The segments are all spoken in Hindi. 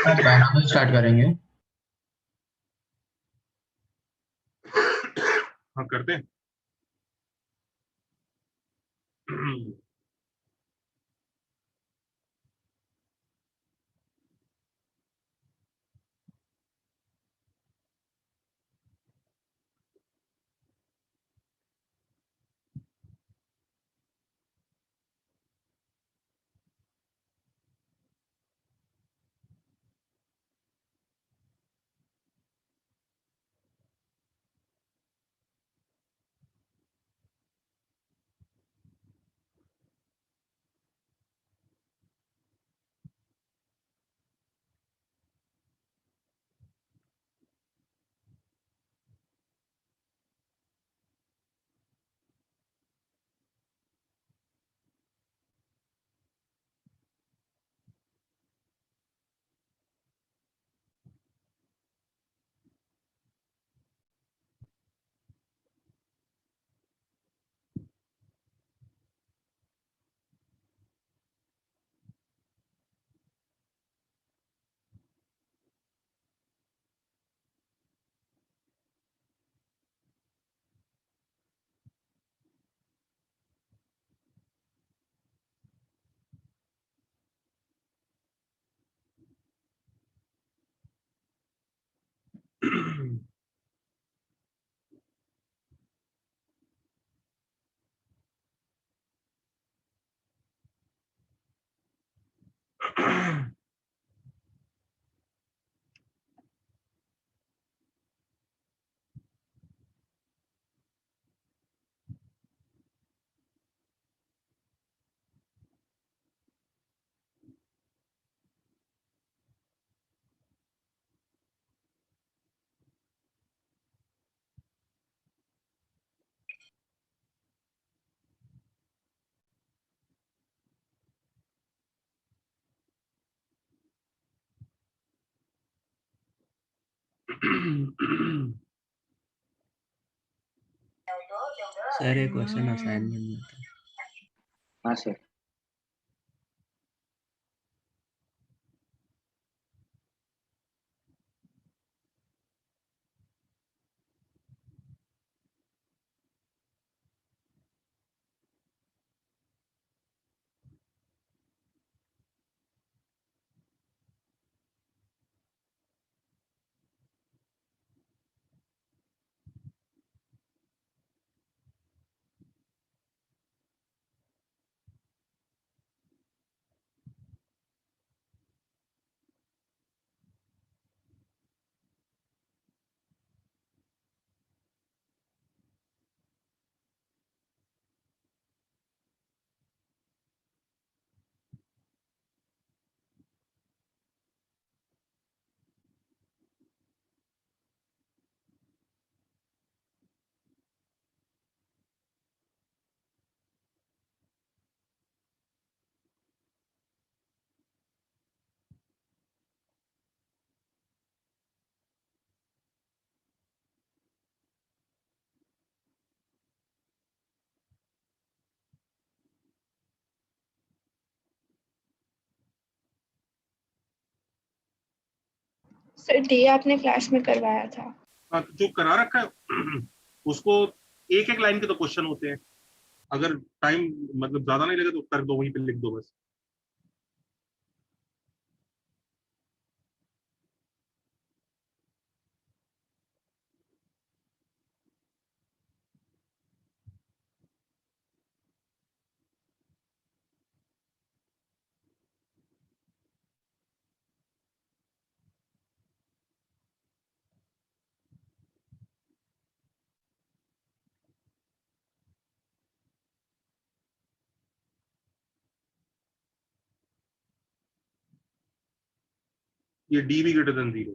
पहला में स्टार्ट करेंगे। हाँ करते हैं। सर एक क्वेश्चन असाइनमेंट में था। हाँ सर। सर डी आपने क्लास में करवाया था। हाँ, जो करा रखा है उसको एक एक लाइन के तो क्वेश्चन होते हैं। अगर टाइम मतलब ज्यादा नहीं लगे तो कर दो, वहीं पे लिख दो बस। ये डी भी ग्रेटर देन 0।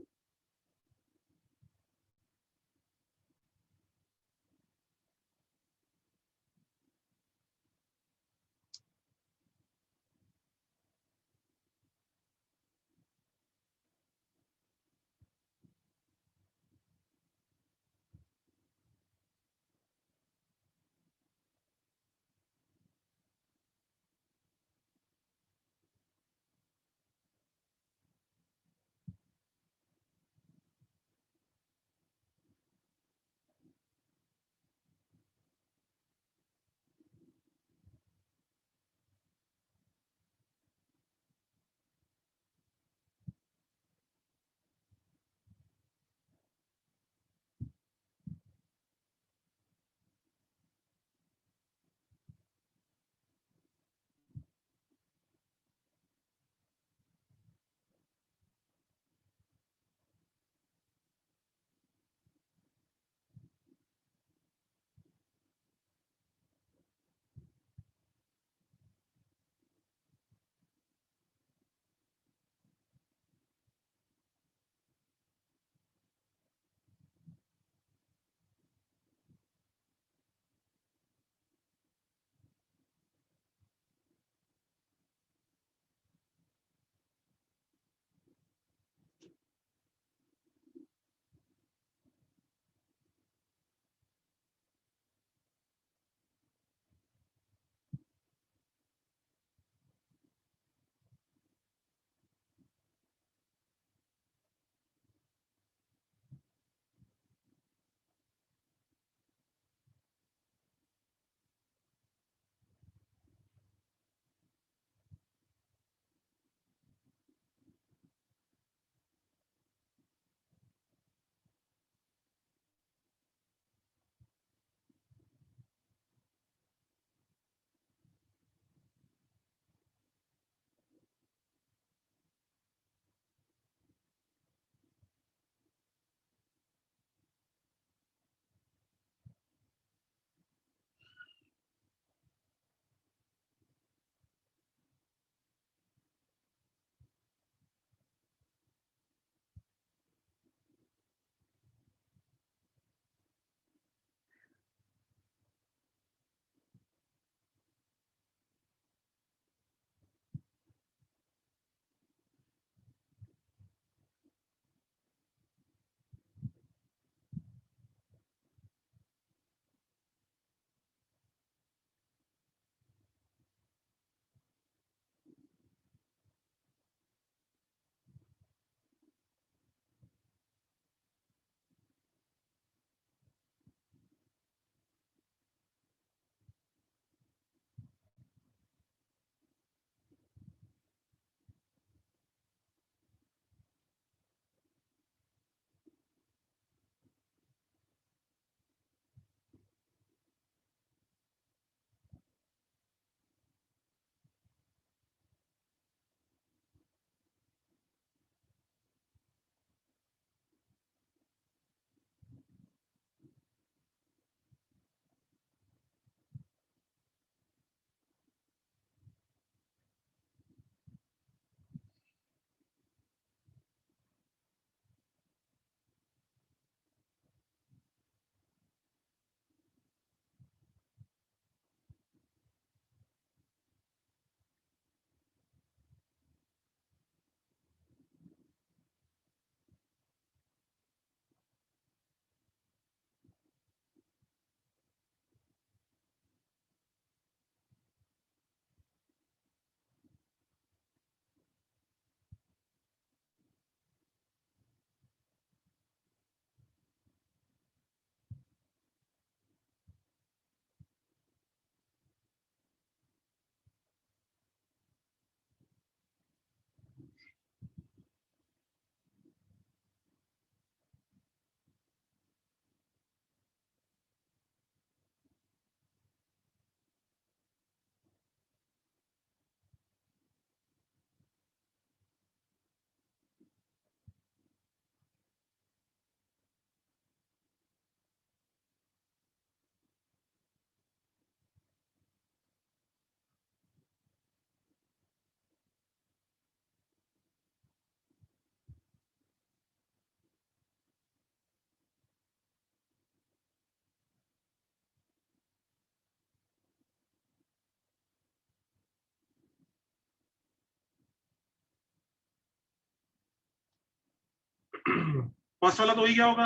फर्स्ट वाला तो वही क्या होगा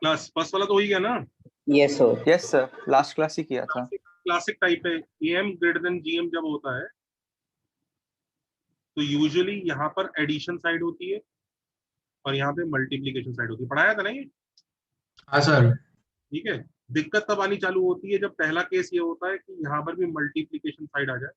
क्लास, फर्स्ट वाला तो वही गया ना, yes sir. Yes sir, last class ही किया था। क्लासिक टाइप है। एम ग्रेटर देन जीएम जब होता है तो यूजुअली यहाँ पर एडिशन साइड होती है और यहाँ पे मल्टीप्लीकेशन साइड होती है। पढ़ाया था ना ये? हाँ सर। ठीक है। दिक्कत तब आनी चालू होती है जब पहला केस ये होता है कि यहाँ पर भी मल्टीप्लीकेशन साइड आ जाए,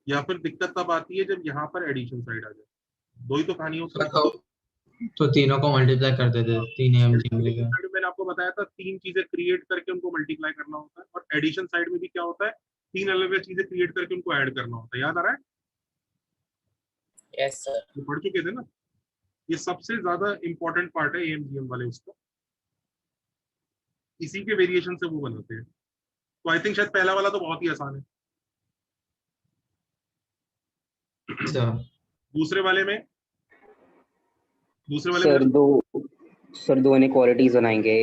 या फिर दिक्कत तब आती है जब यहाँ पर एडिशन साइड आ जाए। दो ही तो कहानी होती है। तो तीनों को मल्टीप्लाई कर देते, 3 एम जी मल्टीप्लिकेशन साइड में मैंने आपको बताया था 3 चीजें क्रिएट करके उनको मल्टीप्लाई करना होता है, और एडिशन साइड में भी क्या होता है, 3 अलग अलग चीजें क्रिएट करके उनको ऐड करना होता है। याद आ रहा है? Yes sir. ये पढ़ चुके थे ना? ये सबसे ज्यादा इंपॉर्टेंट पार्ट है एएमजीएम वाले, उसका इसी के वेरिएशन से वो बनाते हैं। तो आई थिंक शायद पहला वाला तो बहुत ही आसान है। सर। दूसरे वाले में सर दो इनइक्वालिटीज बनाएंगे।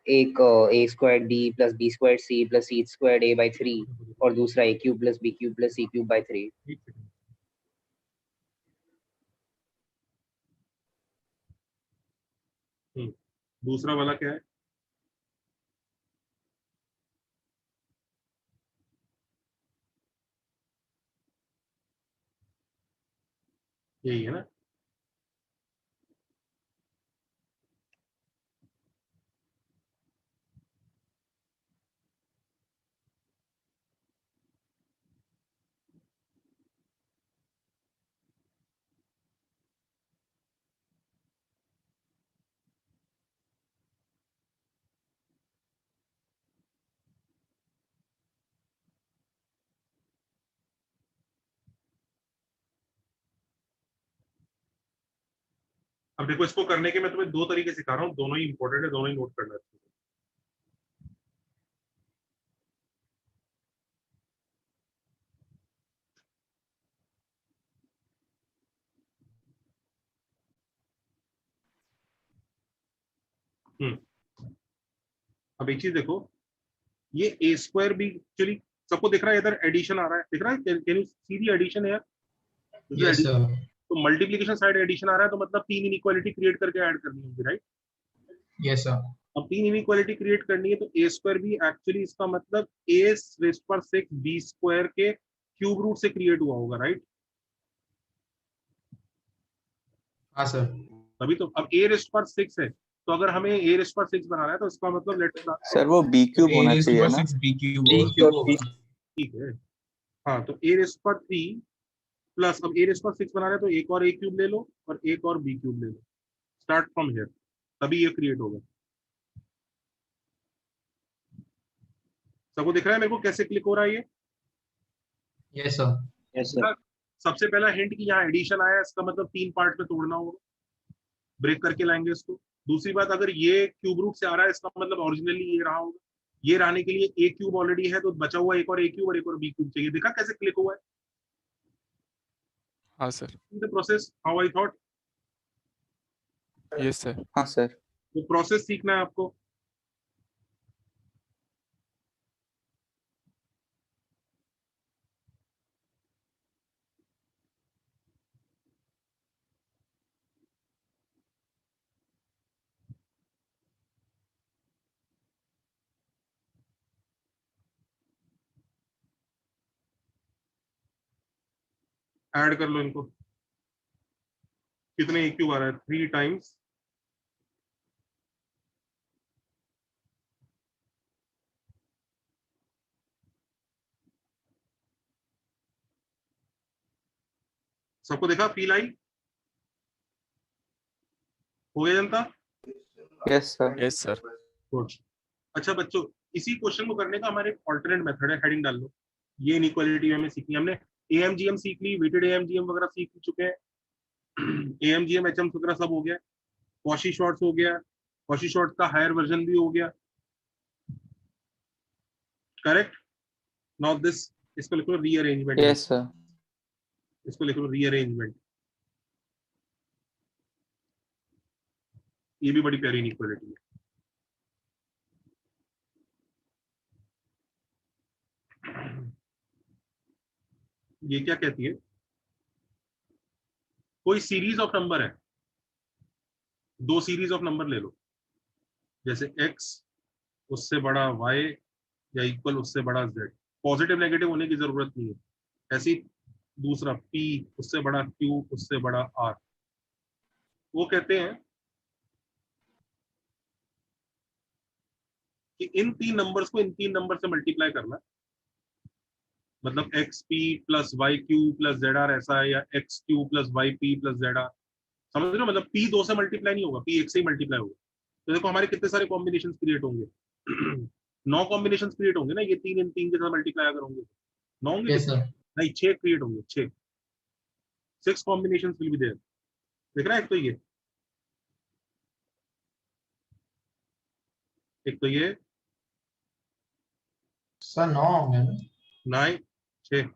एक A square B plus B square C plus C square A by 3 और दूसरा A cube plus B cube plus C cube by 3। एक सेकंड। दूसरा वाला क्या है? यही है ना? अब देखो, इसको करने के मैं तुम्हें 2 तरीके सिखा रहा हूँ, दोनों ही इंपॉर्टेंट है, दोनों ही नोट करना है। अब एक चीज देखो, ये ए स्क्वायर भी एक्चुअली सबको दिख रहा है, इधर एडिशन आ रहा है, दिख रहा है? Can you see the addition है? Yes sir. तो मल्टीप्लिकेशन साइड एडिशन आ रहा है, तो मतलब 3 इनइक्वालिटी क्रिएट करके ऐड करनी होगी, राइट? Yes sir. अब 3 इनइक्वालिटी क्रिएट करनी है तो ए स्क्वायर भी एक्चुअली इसका मतलब ए रेस्ट पर 6 बी स्क्वायर के क्यूब रूट से क्रिएट हुआ होगा, राइट? हाँ सर। तभी तो अब ए रेस्ट पर 6 है, तो अगर हमें ए रेस्ट पर 6 बनाना है तो इसका मतलब लेट्स सर वो बी क्यूब होना चाहिए ना? ठीक है। हाँ, तो ए रेस्ट पर 3 प्लस, अब ए रेस्ट पर 6 बना रहे हैं तो एक और ए क्यूब ले लो और एक और बी क्यूब ले लो, स्टार्ट फ्रॉम हियर, तभी ये क्रिएट होगा। सबको दिख रहा है मेरे को कैसे क्लिक हो रहा है ये? Yes sir. Yes sir. सबसे पहला हिंट कि यहाँ एडिशन आया, इसका मतलब 3 पार्ट में तोड़ना होगा, ब्रेक करके लाएंगे इसको। दूसरी बात, अगर ये क्यूब रूट से आ रहा है, इसका मतलब ओरिजिनली ये रहा होगा। ये रहने के लिए ए क्यूब ऑलरेडी है, तो बचा हुआ एक और ए क्यूब और एक और बी क्यूब चाहिए। देखा कैसे क्लिक हुआ है? हाँ sir. The process how I thought. Yes sir. हाँ सर। तो प्रोसेस सीखना है आपको। ऐड कर लो इनको। कितने ए क्यूब आ रहा है? 3 टाइम्स सबको देखा? Feel I? हो गया जनता? Yes sir. Yes sir. Good. अच्छा बच्चों, इसी क्वेश्चन को करने का हमारे एक ऑल्टरनेट मेथड है, हेडिंग डाल लो। ये इनइक्वालिटी हमें सीखनी है। हमने एएमजीएम सीख ली, वेटेड एएमजीएम वगैरह सीख चुके हैं, एएमजीएम एचएम वगैरह सब हो गया, कॉशी शॉर्ट्स हो गया, कॉशी शॉर्ट्स का हायर वर्जन भी हो गया, करेक्ट? नाउ दिस, इसको लिख लो रीअरेंजमेंट। Yes sir. इसको लिख लो रीअरेंजमेंट। ये भी बड़ी प्यारी इनइक्वालिटी है। ये क्या कहती है, कोई सीरीज ऑफ नंबर है, दो सीरीज ऑफ नंबर ले लो, जैसे x उससे बड़ा y या इक्वल उससे बड़ा z, पॉजिटिव नेगेटिव होने की जरूरत नहीं है। ऐसी दूसरा p उससे बड़ा q उससे बड़ा r, वो कहते हैं कि इन तीन नंबर्स को इन तीन नंबर से मल्टीप्लाई करना, मतलब X P plus Y Q plus Z R ऐसा है, या X Q plus Y P plus Z R, समझ रहे हो, मतलब पी दो से मल्टीप्लाई नहीं होगा, पी एक से ही मल्टीप्लाई होगा। तो देखो हमारे कितने सारे कॉम्बिनेशन क्रिएट होंगे 9 कॉम्बिनेशन क्रिएट होंगे ना, ये तीन इन तीन के साथ मल्टीप्लाई अगर होंगे, 9 होंगे यस कितने? सर। नहीं 6 क्रिएट होंगे, 6, 6 कॉम्बिनेशन विल बी देयर। देख रहा है, एक तो ये सर 9 होंगे ना? 9, 6,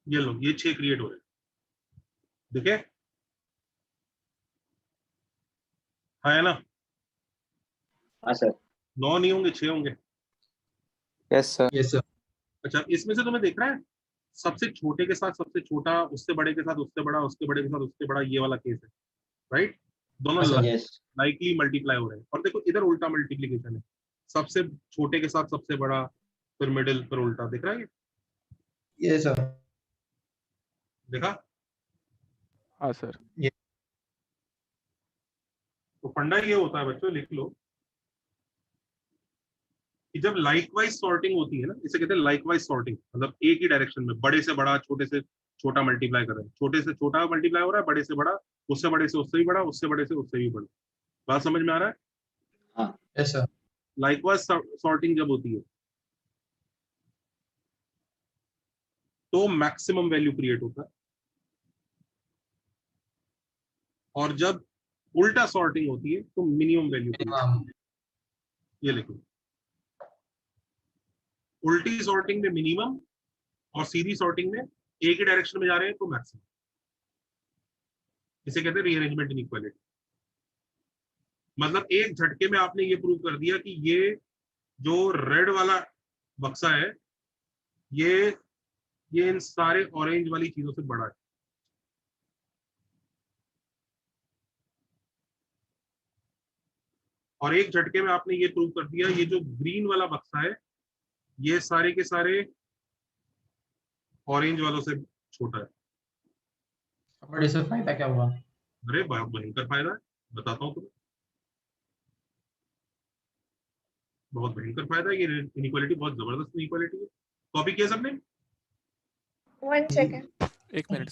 ये लो, ये 6 क्रिएट हो रहे हैं, देखे, हाँ है ना, हाँ सर। 9 नहीं होंगे, 6 होंगे। Yes sir. Yes sir. अच्छा, इसमें से तुम्हें देख रहा है, सबसे छोटे के साथ सबसे छोटा, उससे बड़े के साथ उससे बड़ा, उसके बड़े के साथ उससे बड़ा, ये वाला केस है, राइट, दोनों हाँ सर। यस। लाइकली मल्टीप्लाई हो रहे हैं। और देखो इधर उल्टा मल्टीप्लीकेशन है, सबसे छोटे के साथ सबसे बड़ा, फिर मिडिल, फिर उल्टा, दिख रहा है ये? Yes sir. देखा? हाँ सर। तो फंडा ये होता है बच्चों, लिख लो कि जब लाइकवाइज सॉर्टिंग होती है ना, इसे कहते हैं लाइकवाइज सॉर्टिंग, मतलब एक ही डायरेक्शन में बड़े से बड़ा, छोटे से छोटा मल्टीप्लाई कर रहे हैं, छोटे से छोटा मल्टीप्लाई हो रहा है, बड़े से बड़ा, उससे बड़े से उससे भी बड़ा, उससे बड़े से उससे भी बड़ा। बात समझ में आ रहा है? हाँ यस सर। लाइकवाइज सॉर्टिंग जब होती है तो मैक्सिमम वैल्यू क्रिएट होता है, और जब उल्टा सॉर्टिंग होती है तो मिनिमम वैल्यू क्रिएट होती है। ये लिखो, उल्टी सॉर्टिंग में मिनिमम और सीधी सॉर्टिंग में एक ही डायरेक्शन में जा रहे हैं तो मैक्सिमम। इसे कहते हैं रीअरेंजमेंट इनइक्वालिटी। मतलब एक झटके में आपने ये प्रूव कर दिया कि ये जो रेड वाला बक्सा है, ये ये इन सारे ऑरेंज वाली चीजों से बड़ा है। और एक झटके में आपने ये प्रूव कर दिया, ये जो ग्रीन वाला बक्सा है, ये सारे के सारे ऑरेंज वालों से छोटा है। बड़े से फायदा क्या हुआ? अरे भयंकर फायदा है, बताता हूँ तुम्हें, बहुत भयंकर फायदा है। ये इनइक्वालिटी बहुत जबरदस्त इनइक्वालिटी है। कॉपी किया सबने? 1 सेकेंड। एक मिनट।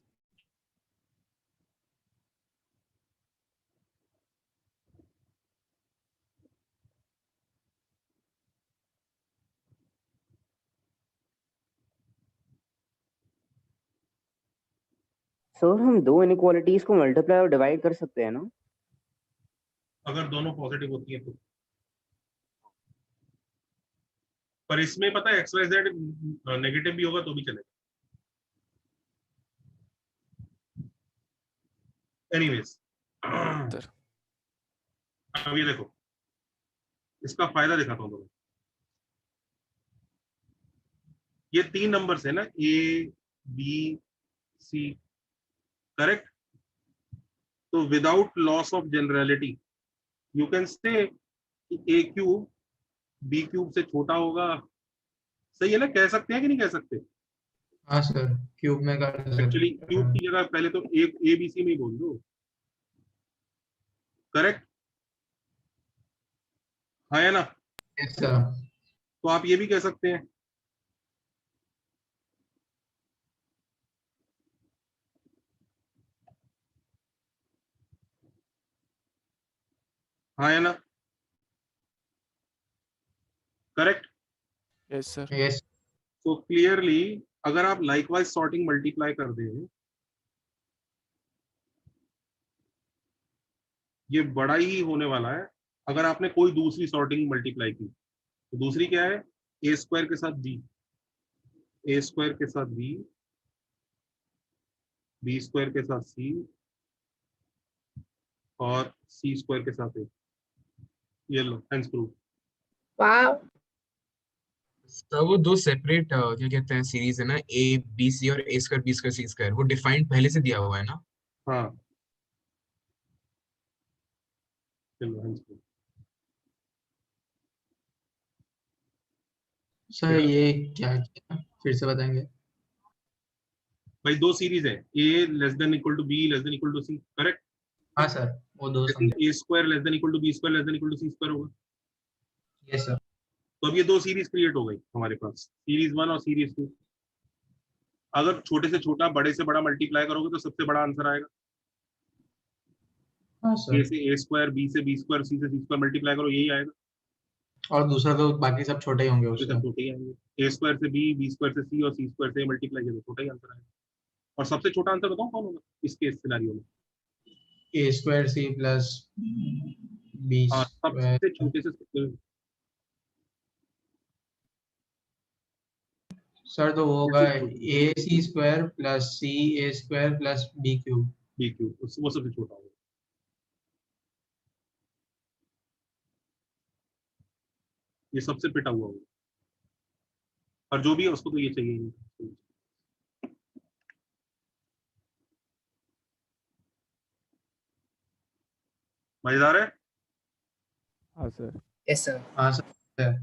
सर हम दो इनइक्वालिटीज को मल्टीप्लाई और डिवाइड कर सकते हैं ना? अगर दोनों पॉजिटिव होती है तो। पर इसमें पता है एक्स वाई जेड नेगेटिव भी होगा तो भी चलेगा। Anyways, sir. अब ये देखो, इसका फायदा दिखाता हूँ तुम्हें। ये तीन नंबर्स है ना, ए बी सी, करेक्ट? तो without loss of generality you can say A cube B cube से छोटा होगा। सही है ना? कह सकते हैं कि नहीं कह सकते? हाँ सर, क्यूब में कर एक्चुअली सकते क्यूब हैं। की जगह पहले तो ए बी सी में ही बोल दो, करेक्ट? हाँ है ना? Yes sir. तो आप ये भी कह सकते हैं, हाँ है ना? करेक्ट? Yes sir. यस तो क्लियरली अगर आप लाइकवाइज सॉर्टिंग मल्टीप्लाई कर दें, ये बड़ा ही होने वाला है। अगर आपने कोई दूसरी सॉर्टिंग मल्टीप्लाई की, तो दूसरी क्या है? ए स्क्वायर के साथ बी, ए स्क्वायर के साथ बी, बी स्क्वायर के साथ सी, और सी स्क्वायर के साथ ए। ये लो, हेंस प्रूफ। Wow. सर वो दो सेपरेट क्या कहते हैं सीरीज है ना, ए बी सी और a square B square C square, वो डिफाइंड पहले से दिया हुआ है ना? हाँ, चलो हेंस प्रूफ। सर ये क्या क्या फिर से बताएंगे? भाई दो सीरीज है, A less than equal to B less than equal to C, correct? हाँ सर वो दो समझे। A square less than equal to B square less than equal to C square होगा। Yes sir. तो अब ये दो सीरीज क्रिएट हो गई हमारे पास, सीरीज 1 और सीरीज 2। अगर छोटे से छोटा बड़े से बड़ा मल्टीप्लाई करोगे तो सबसे बड़ा आंसर आएगा। हाँ ए सर। से ए स्क्वायर, बी से बी स्क्वायर, सी से सी स्क्वायर मल्टीप्लाई करो, यही आएगा। और दूसरा तो बाकी सब छोटे ही होंगे तो उससे। सब छोटे ही आएंगे। ए स्क्वायर से बी, बी स्क्वायर से सी और सी स्क्वायर से मल्टीप्लाई किया तो छोटा ही आंसर आएगा। और सबसे छोटा आंसर बताओ कौन होगा इस केस सिनेरियो में? ए स्क्वायर सी प्लस बी हाँ, स्क्वायर। सबसे छोटे से सर तो वो होगा छोटे A C square plus C A square plus B cube. B cube, वो सबसे छोटा होगा। ये सबसे पिटा हुआ होगा, और जो भी है उसको तो ये चाहिए ही नहीं। मजेदार है। हाँ सर। Yes sir. हाँ सर।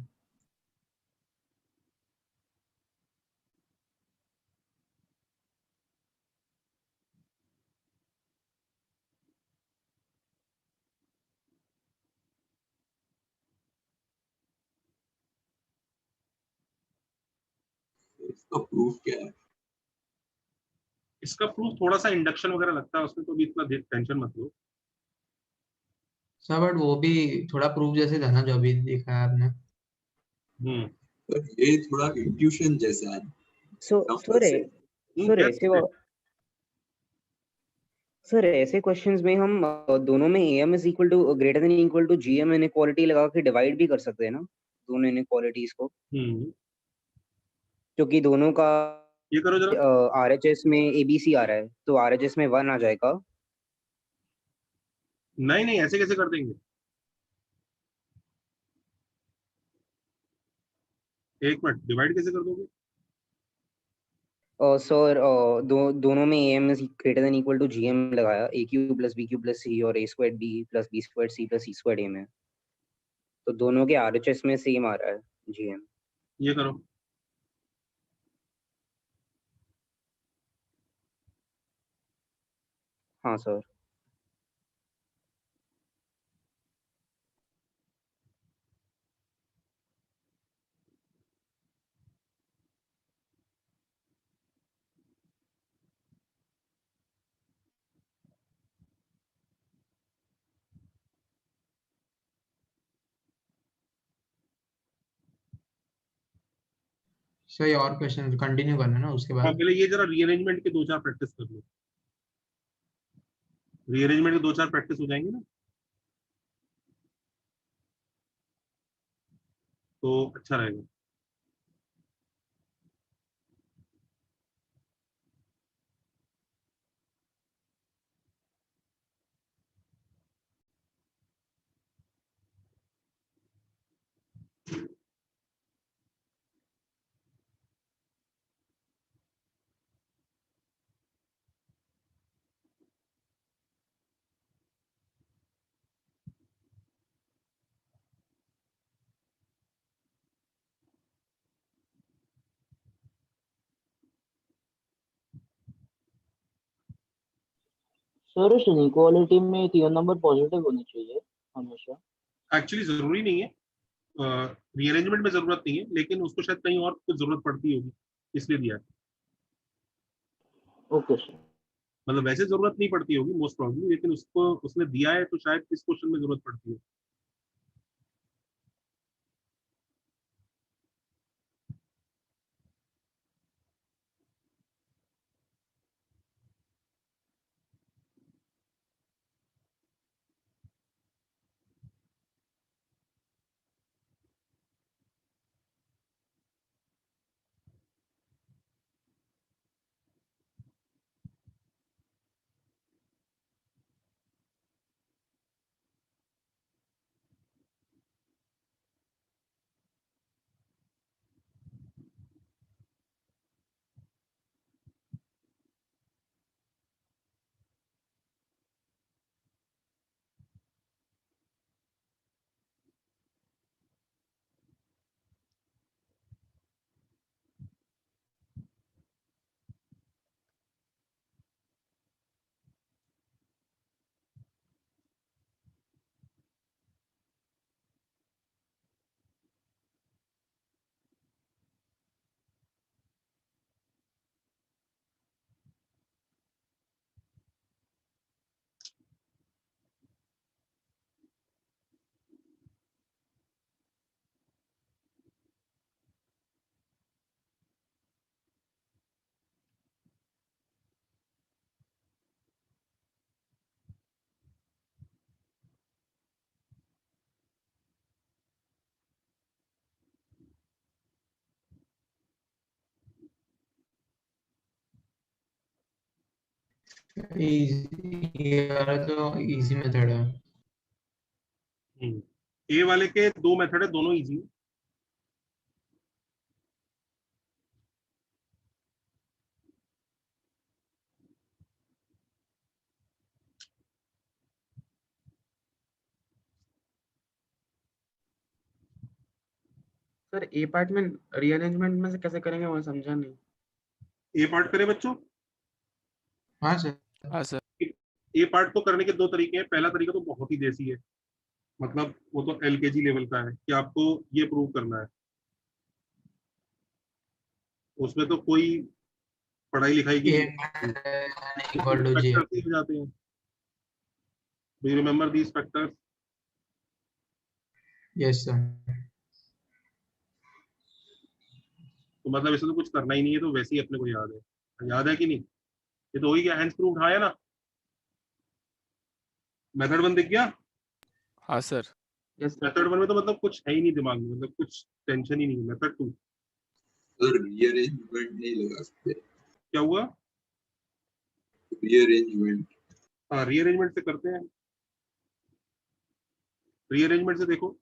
इसका प्रूफ क्या है? इसका प्रूफ थोड़ा सा इंडक्शन वगैरह लगता है उसमें, तो अभी इतना टेंशन मत लो। सर बट वो भी थोड़ा प्रूफ जैसे था ना जो अभी देखा है आपने। पर ये थोड़ा इंट्यूशन जैसा है। सो सर कैसे? सर ऐसे क्वेश्चंस में हम दोनों में am is equal to greater than equal to gm inequality लगा के डिवाइड भी कर सकते हैं ना दोनों इनइक्वालिटीज को, क्योंकि दोनों का ये करो जरा। RHS में ABC आ रहा है तो RHS में 1 आ जाएगा। नहीं नहीं, ऐसे कैसे कर देंगे? एक मिनट, डिवाइड कैसे कर दोगे? सर दोनों में am is greater than equal to gm लगाया, a cube plus b cube plus c और a square b plus b square c plus c square a में, तो दोनों के RHS में सेम आ रहा है gm। ये करो। हाँ सर। सर ये और क्वेश्चन कंटिन्यू करना है ना उसके हाँ, बाद। पहले ये जरा रीअरेंजमेंट के 2-4 प्रैक्टिस कर लो। रीअरेंजमेंट के 2-4 प्रैक्टिस हो जाएंगे ना, तो अच्छा रहेगा। सर उस इनइक्वालिटी में तीनों नंबर पॉजिटिव होने चाहिए हमेशा। एक्चुअली जरूरी नहीं है, रीअरेंजमेंट में जरूरत नहीं है, लेकिन उसको शायद कहीं और कुछ जरूरत पड़ती होगी इसलिए दिया है। Okay sir. मतलब वैसे जरूरत नहीं पड़ती होगी मोस्ट प्रॉब्ली, लेकिन उसको उसने दिया है तो शायद इस क्वेश्चन में जरूरत पड़ती है। इजी यार, तो इजी मेथड है। ए वाले के दो मेथड है, दोनों इजी है। सर ए पार्ट में रीअरेंजमेंट में से कैसे करेंगे वो समझा नहीं। ए पार्ट करें बच्चों? हाँ सर। हाँ सर। ए पार्ट को करने के दो तरीके हैं। पहला तरीका तो बहुत ही देसी है, मतलब वो तो एलकेजी लेवल का है कि आपको ये प्रूव करना है। उसमें तो कोई पढ़ाई लिखाई की इक्वल टू जी। फैक्टर्स हो जाते हैं। Do you remember these factors? Yes sir. तो मतलब इसे तो कुछ करना ही नहीं है, तो वैसे ही अपने को याद है कि नहीं? ये तो हो ही गया, हैंड्स प्रूफ उठाया ना। मेथड 1 दिख गया? हाँ सर। Yes sir. मेथड 1 में तो मतलब कुछ है ही नहीं दिमाग में, मतलब कुछ टेंशन ही नहीं है। मेथड 2 सर रीअरेंजमेंट नहीं लगा सकते? क्या हुआ? रीअरेंजमेंट। हाँ, रीअरेंजमेंट से करते हैं। रीअरेंजमेंट से देखो,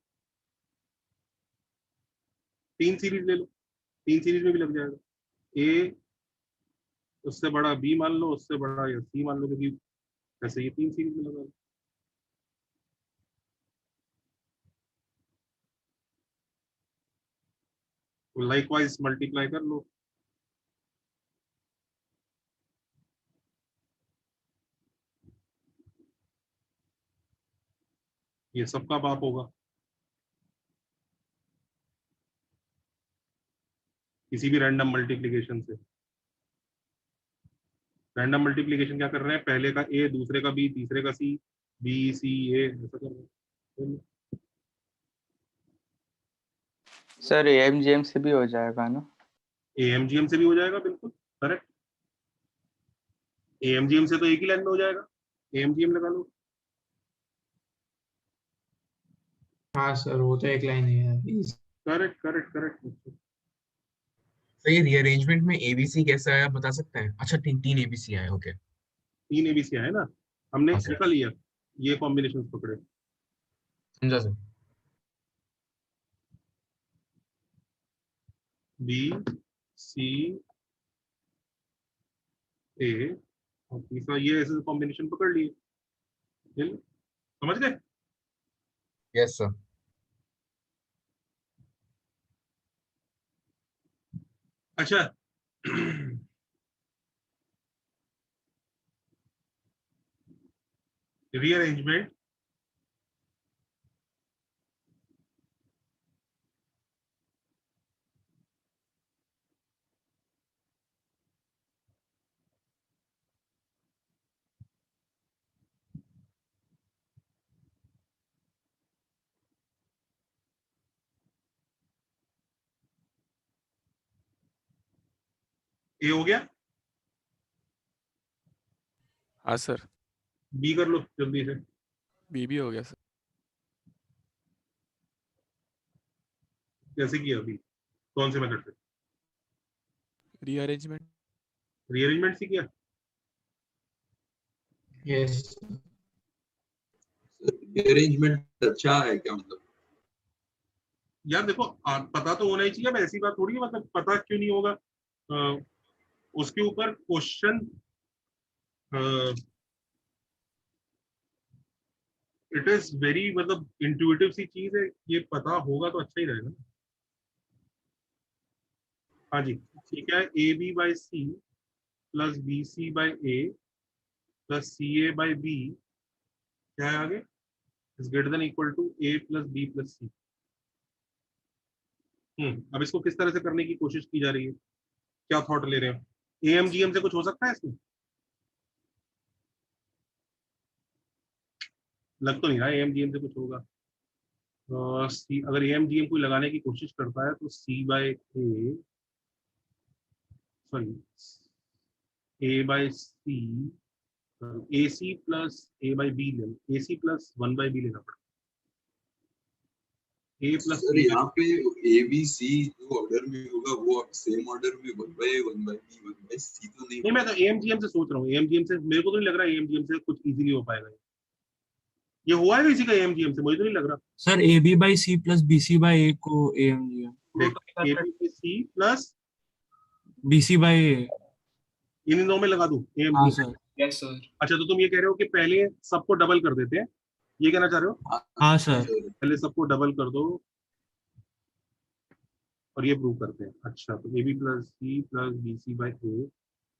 3 सीरीज ले लो, 3 सीरीज में भी लग जाएगा। ए उससे बड़ा बी मान लो, उससे बड़ा या सी मान लो, क्योंकि ऐसे ये 3 सीरीज में लगा लो। लाइकवाइज मल्टीप्लाई कर लो। ये सबका बाप होगा। किसी भी रैंडम मल्टीप्लिकेशन से। रैंडम मल्टीप्लिकेशन क्या कर रहे हैं? पहले का ए, दूसरे का बी, तीसरे का सी, बी सी ए, ऐसा कर रहे हैं। सर एएमजीएम से भी हो जाएगा ना? एएमजीएम से भी हो जाएगा, बिल्कुल करेक्ट। एएमजीएम से तो एक ही लाइन में हो जाएगा। एएमजीएम लगा लो। हाँ सर, वो तो एक लाइन ही है। Correct correct correct. तो ये रीअरेंजमेंट में एबीसी कैसे आया बता सकते हैं? अच्छा, तीन एबीसी आए। ओके, 3 एबीसी है ना, हमने हाँ सर। निकाल लिया, ये कॉम्बिनेशन पकड़े। समझा सर। बी सी ए और तीसरा ये ऐसे कॉम्बिनेशन पकड़ लिए। समझ गए? Yes sir. अच्छा रीअरेंजमेंट ए हो गया, हाँ सर। बी कर लो जल्दी से। बी भी हो गया सर। कैसे किया अभी? कौन से मेथड से? रीअरेंजमेंट। रीअरेंजमेंट से किया। यस। रीअरेंजमेंट अच्छा है क्या मतलब? यार देखो, पता तो होना ही चाहिए। अब ऐसी बात थोड़ी है, मतलब पता क्यों नहीं होगा? उसके ऊपर क्वेश्चन इट इज वेरी, मतलब इंट्यूटिव सी चीज है, ये पता होगा तो अच्छा ही रहेगा। हाँ जी, ठीक है। A B by C plus B C by A plus C A by B क्या है आगे? Is greater than equal to A plus B plus C. अब इसको किस तरह से करने की कोशिश की जा रही है? क्या थॉट ले रहे हो? एएमजीएम से कुछ हो सकता है इसमें? लग तो नहीं रहा एएमजीएम से कुछ होगा। सी, अगर एएमजीएम कोई लगाने की कोशिश करता है तो C by A, sorry A by C, A C plus A by B ले, A C plus 1 by B लेना पड़ेगा। ए प्लस सर यहाँ पे ए बी सी जो ऑर्डर में होगा वो सेम ऑर्डर में 1/A 1/B 1/C तो नहीं नहीं, मैं तो एएमजीएम से सोच रहा हूँ, एएमजीएम से मेरे को तो नहीं लग रहा एएमजीएम से कुछ इजीली हो पाएगा। ये हुआ है किसी का एएमजीएम से? मुझे तो नहीं लग रहा। Sir A B by C plus B C by A को ए एम जी देख, A B C plus B C by A. इन दो में लगा दूं हाँ एएमजी। सर। Yes sir. अच्छा, तो तुम ये कह रहे हो कि पहले सबको डबल कर देते हैं, ये कहना चाह रहे हो? हाँ सर। पहले सबको डबल कर दो और ये प्रूव करते हैं। अच्छा, तो A B plus C plus B C by A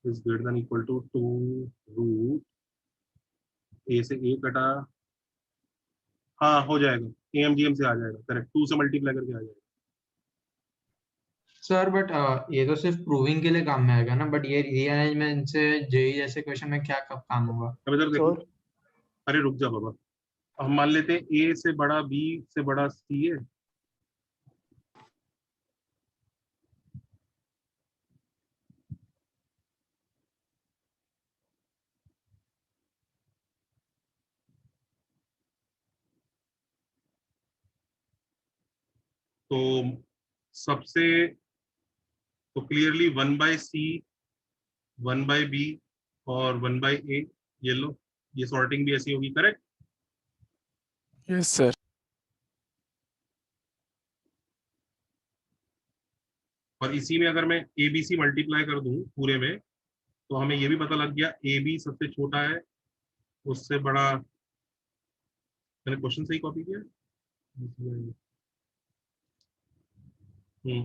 is greater than equal to 2 root A से ए कटा, हाँ हो जाएगा, एएमजीएम से आ जाएगा, करेक्ट, 2 से मल्टीप्लाई करके आ जाएगा। सर बट ये तो सिर्फ प्रूविंग के लिए काम में आएगा ना, बट ये रीअरेंजमेंट से जेई जैसे क्वेश्चन में क्या कब काम होगा? अब इधर देखो, सर अरे रुक जा बाबा, हम मान लेते हैं ए से बड़ा बी से बड़ा सी है, तो सबसे, तो क्लियरली 1/C 1/B और 1/A, ये लो, ये सॉर्टिंग भी ऐसी होगी, करेक्ट। Yes sir. और इसी में अगर मैं ए बी सी मल्टीप्लाई कर दूं पूरे में, तो हमें ये भी पता लग गया ए बी सबसे छोटा है, उससे बड़ा, मैंने क्वेश्चन सही कॉपी किया,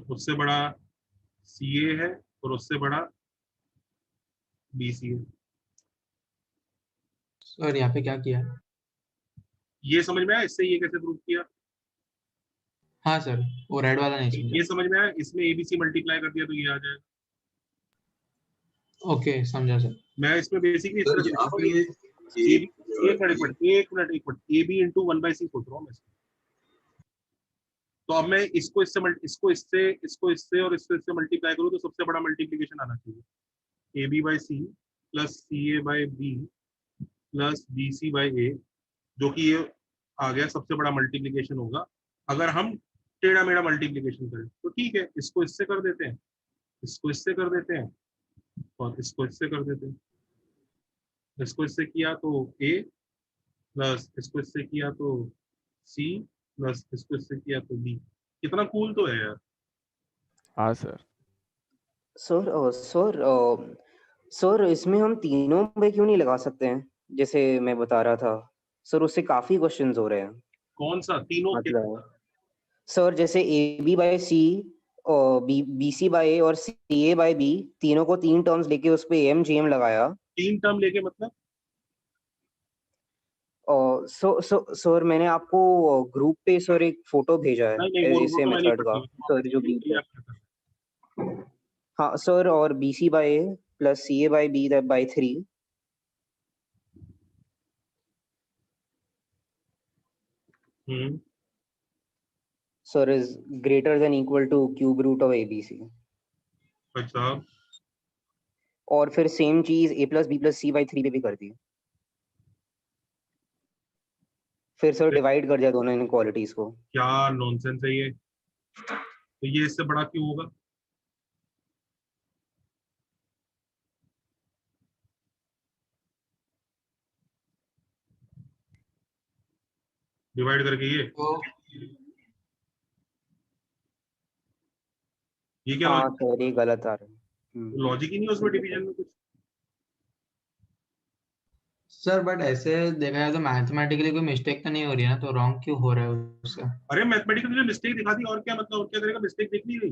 उससे बड़ा सी ए है और उससे बड़ा बी सी है। सर यहाँ पे क्या किया? ये समझ में आया इससे ये कैसे प्रूव किया? हाँ सर, वो रेड वाला नहीं समझा। ये समझ में आया, इसमें एबीसी मल्टीप्लाई कर दिया तो ये आ जाएगा। ओके समझा सर। मैं इसमें बेसिकली इस सर तरह से यहाँ पे एक minute A B into 1/C सोच रहा हूँ मैं। तो अब मैं इसको इससे और इससे मल्टीप्लाई करूँ तो सबसे बड़ा मल्टीप्लीकेशन आना चाहिए, A B by C plus C A by B plus B C by A, जो कि ये आ गया सबसे बड़ा मल्टीप्लीकेशन होगा। अगर हम टेढ़ा मेढ़ा मल्टीप्लीकेशन करें तो ठीक है, इसको इससे कर देते हैं, इसको इससे कर देते हैं और इसको इससे कर देते हैं। इसको इससे किया तो ए प्लस इसको इससे किया तो सी प्लस इसको इससे किया तो बी। कितना कूल तो है यार। हाँ सर। सर इसमें हम तीनों पे क्यों नहीं लगा सकते हैं, जैसे मैं बता रहा था सर, उससे काफी क्वेश्चंस हो रहे हैं। कौन सा तीनों? मतलब सर जैसे ए बी बाई सी और बी सी बाई ए और सी ए बाई बी, तीनों को 3 टर्म्स लेके उस पे एम जी एम लगाया। 3 टर्म लेके मतलब? और सर मैंने आपको ग्रुप पे सर एक फोटो भेजा है नहीं, इसे मेथड का, सर जो बी पे। हाँ सर, और B C by A plus C A by B by 3 sir is greater than equal to cube root of A B C. अच्छा, और फिर सेम चीज A plus B plus C by 3 पे भी कर दी, फिर सर डिवाइड कर दिया दोनों इनक्वालिटीज को। क्या नॉनसेंस है ये? तो ये इससे बड़ा क्यों होगा? डिवाइड करके ये क्या हाँ सर ये गलत आ रहा है। लॉजिक ही नहीं है उसमें डिवीजन में कुछ। सर बट ऐसे देखा जाए तो मैथमेटिकली कोई मिस्टेक तो नहीं हो रही है ना, तो रॉन्ग क्यों हो रहा है उसका? अरे मैथमेटिकल ने मिस्टेक दिखा दी, और क्या मतलब, और क्या करेगा, मिस्टेक दिख नहीं रही।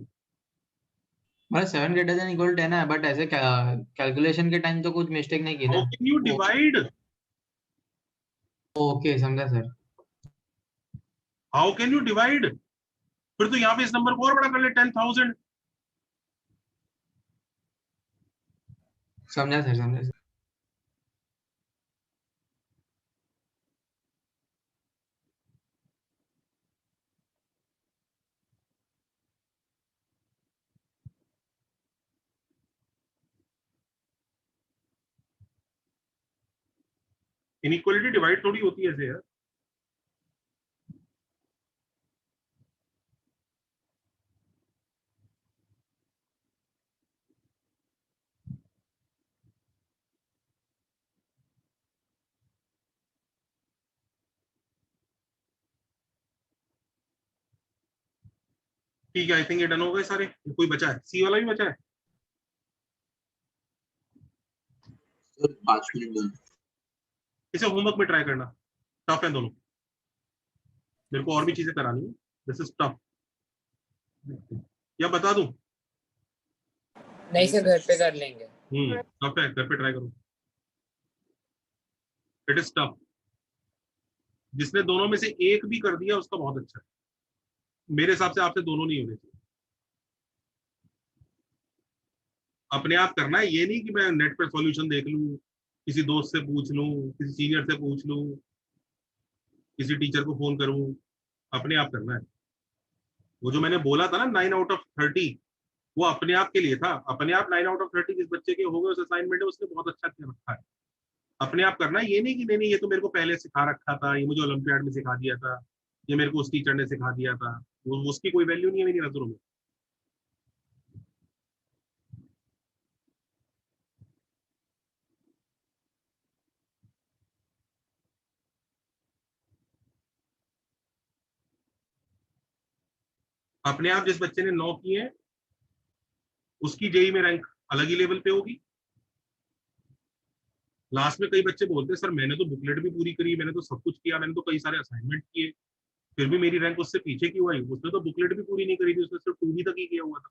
मतलब 7 ग्रेटर देन इक्वल 10 है, बट ऐसे कैलकुलेशन के टाइम तो कुछ मिस्टेक नहीं की ना। How can you divide? Okay समझा sir. How can you divide? फिर तो यहाँ पे इस नंबर को और बड़ा कर ले, 10,000। समझा सर, समझा सर। इनइक्वालिटी डिवाइड थोड़ी होती है ऐसे यार। ठीक है, आई थिंक ये डन हो गए सारे। कोई बचा है? सी वाला भी बचा है? Sir 5 minute done. इसे होमवर्क में ट्राई करना, टफ है दोनों, मेरे को और भी चीजें करानी है, दिस इज टफ। या बता दूं? नहीं सर, घर पे कर लेंगे। टफ है, घर पे ट्राई करो, इट इज टफ। जिसने दोनों में से एक भी कर दिया उसका बहुत अच्छा है। मेरे हिसाब से आपसे दोनों नहीं होने चाहिए। अपने आप करना है, ये नहीं कि मैं नेट पर सॉल्यूशन देख लूं, किसी दोस्त से पूछ लूं, किसी सीनियर से पूछ लूं, किसी टीचर को फोन करूं। अपने आप करना है। वो जो मैंने बोला था ना 9 आउट ऑफ 30, वो अपने आप के लिए था। अपने आप 9 आउट ऑफ 30 जिस बच्चे के हो गए उस असाइनमेंट है, उसने बहुत अच्छा किया रखा है। अपने आप करना है, ये नहीं कि नहीं नहीं ये तो मेरे को पहले सिखा रखा था, ये मुझे ओलंपियाड में सिखा दिया था, ये मेरे को उस टीचर ने सिखा दिया था। वो उसकी कोई वैल्यू नहीं है मेरी नजरों में। अपने आप जिस बच्चे ने 9 किए हैं उसकी जेई में रैंक अलग ही लेवल पे होगी। लास्ट में कई बच्चे बोलते हैं सर मैंने तो बुकलेट भी पूरी करी, मैंने तो सब कुछ किया, मैंने तो कई सारे असाइनमेंट किए, फिर भी मेरी रैंक उससे पीछे क्यों आई? उसने तो बुकलेट भी पूरी नहीं करी थी, उसने सिर्फ 2 ही तक ही किया हुआ था,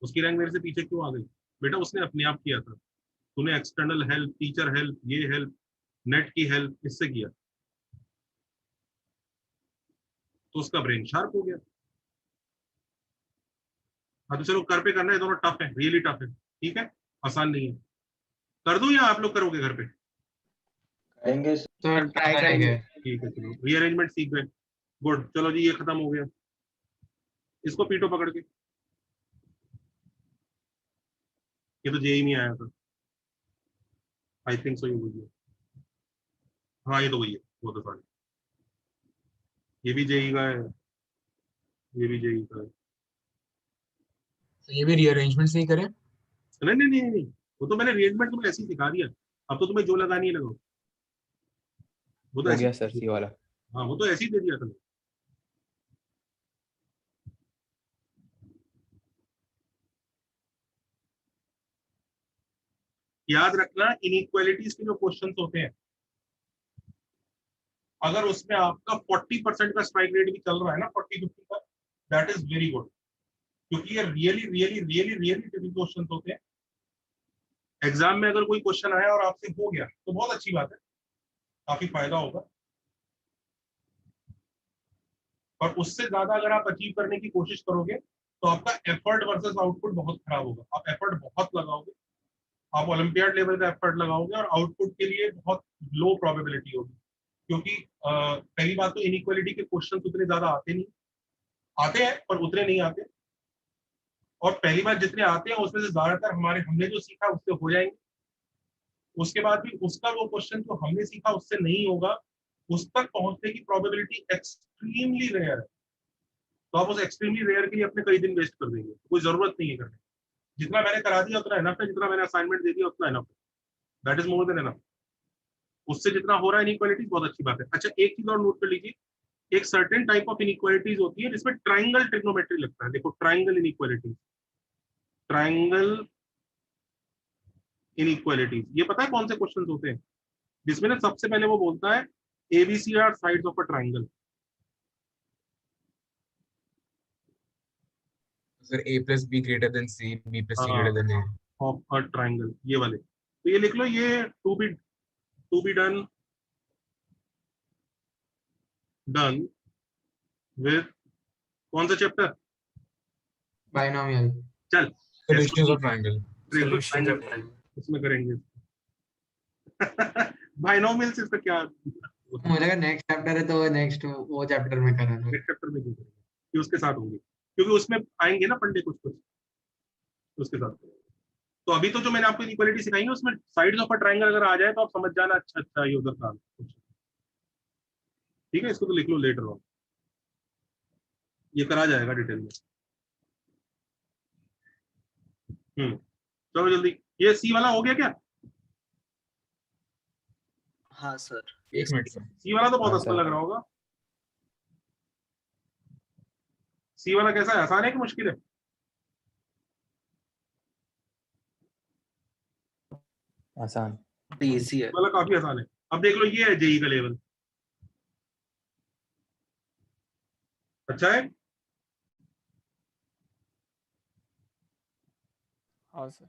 उसकी रैंक मेरे से पीछे क्यों आ गई? बेटा उसने अपने आप किया था, तूने एक्सटर्नल हेल्प, टीचर हेल्प, ये हेल्प, नेट की हेल्प, इससे किया, तो उसका ब्रेन शार्प हो गया। हाँ तो चलो कर पे करना है, दोनों टफ है, रियली टफ है, ठीक है, आसान नहीं है। कर दूं या आप लोग करोगे घर पे? करेंगे तो ट्राई करेंगे। ठीक है, चलो रीअरेंजमेंट सीख गए, गुड। चलो जी ये खत्म हो गया, इसको पीटो पकड़ के, ये तो जेई में आया था, आई थिंक सो ये वही है। हाँ ये तो वही है, वो तो सॉरी, ये भी जेई का है, ये भी जेई का है। तो ये भी रीअरेंजमेंट से ही करें? नहीं नहीं नहीं नहीं, वो तो मैंने रीअरेंजमेंट तुम्हें ऐसे ही सिखा दिया, अब तो तुम्हें जो लगानी है लगाओ। वो तो हो ऐसे गया सर सी वाला। हाँ वो तो ऐसे ही दे दिया था। याद रखना इनइक्वालिटीज के जो क्वेश्चंस होते हैं, अगर उसमें आपका 40% का स्ट्राइक रेट भी चल रहा है ना, 40-50 का, दैट इज वेरी गुड, क्योंकि ये really really really really difficult questions होते हैं। एग्जाम में अगर कोई क्वेश्चन आया और आपसे हो गया तो बहुत अच्छी बात है, काफी फायदा होगा। और उससे ज्यादा अगर आप अचीव करने की कोशिश करोगे तो आपका एफर्ट वर्सेस आउटपुट बहुत खराब होगा। आप एफर्ट बहुत लगाओगे, आप ओलंपियाड लेवल का एफर्ट लगाओगे और आउटपुट के लिए बहुत लो प्रोबेबिलिटी होगी, क्योंकि पहली बात तो इनइक्वालिटी के क्वेश्चन उतने ज्यादा आते नहीं, आते हैं पर उतने नहीं आते, और पहली बार जितने आते हैं उसमें से ज्यादातर हमने जो सीखा उससे हो जाएंगे, उसके बाद भी उसका वो क्वेश्चन जो हमने सीखा उससे नहीं होगा, उस तक पहुंचने की प्रोबेबिलिटी एक्सट्रीमली रेयर है। तो आप उस एक्सट्रीमली रेयर के लिए अपने कई दिन वेस्ट कर देंगे, कोई जरूरत नहीं है करने। जितना मैंने करा दिया उतना इनफ है, जितना मैंने असाइनमेंट दे दिया उतना इनफ है, that is more than enough. उससे जितना हो रहा है इनइक्वालिटी बहुत अच्छी बात है। अच्छा एक चीज और नोट कर लीजिए, एक सर्टेन टाइप ऑफ इनइक्वालिटीज होती है जिसमें ट्राइंगल ट्रिग्नोमेट्री लगता है। देखो ट्राइंगल इनइक्वालिटीज, ट्राइंगल इनइक्वालिटीज, ये पता है कौन से क्वेश्चन होते हैं? जिसमें ना सबसे पहले वो बोलता है ABC are sides of a triangle. Sir a plus b greater than c, b plus c greater than a। Of a triangle, ये वाले, तो ये लिख लो, ये टू बी डन विद कौन सा चैप्टर? बाइनोमियल। चल Solutions of triangle। उसमें करेंगे। बाइनोमियल्स इसका क्या? मुझे लगा नेक्स्ट चैप्टर है तो नेक्स्ट वो चैप्टर में करा दो। नेक्स्ट चैप्टर में क्यों करेंगे, कि उसके साथ होंगे, क्योंकि उसमें आएंगे ना फंडे कुछ कुछ उसके साथ। तो अभी तो जो मैंने आपको इक्वालिटी सिखाई है उसमें साइड्स ऑफ अ ट्रायंगल अगर आ जाए तो आप समझ जाना, अच्छा अच्छा ये उधर का, ठीक है, इसको तो लिख लो लेटर ऑन, ये करा जाएगा डिटेल में। चलो जल्दी, ये सी वाला हो गया क्या? हाँ सर। एक मिनट सर। सी वाला तो बहुत हाँ, अच्छा सर। लग रहा होगा। सी वाला कैसा है, आसान है कि मुश्किल है? आसान। इजी है। वाला काफी आसान है। अब देख लो, ये है जेई का लेवल, अच्छा है। हाँ सर।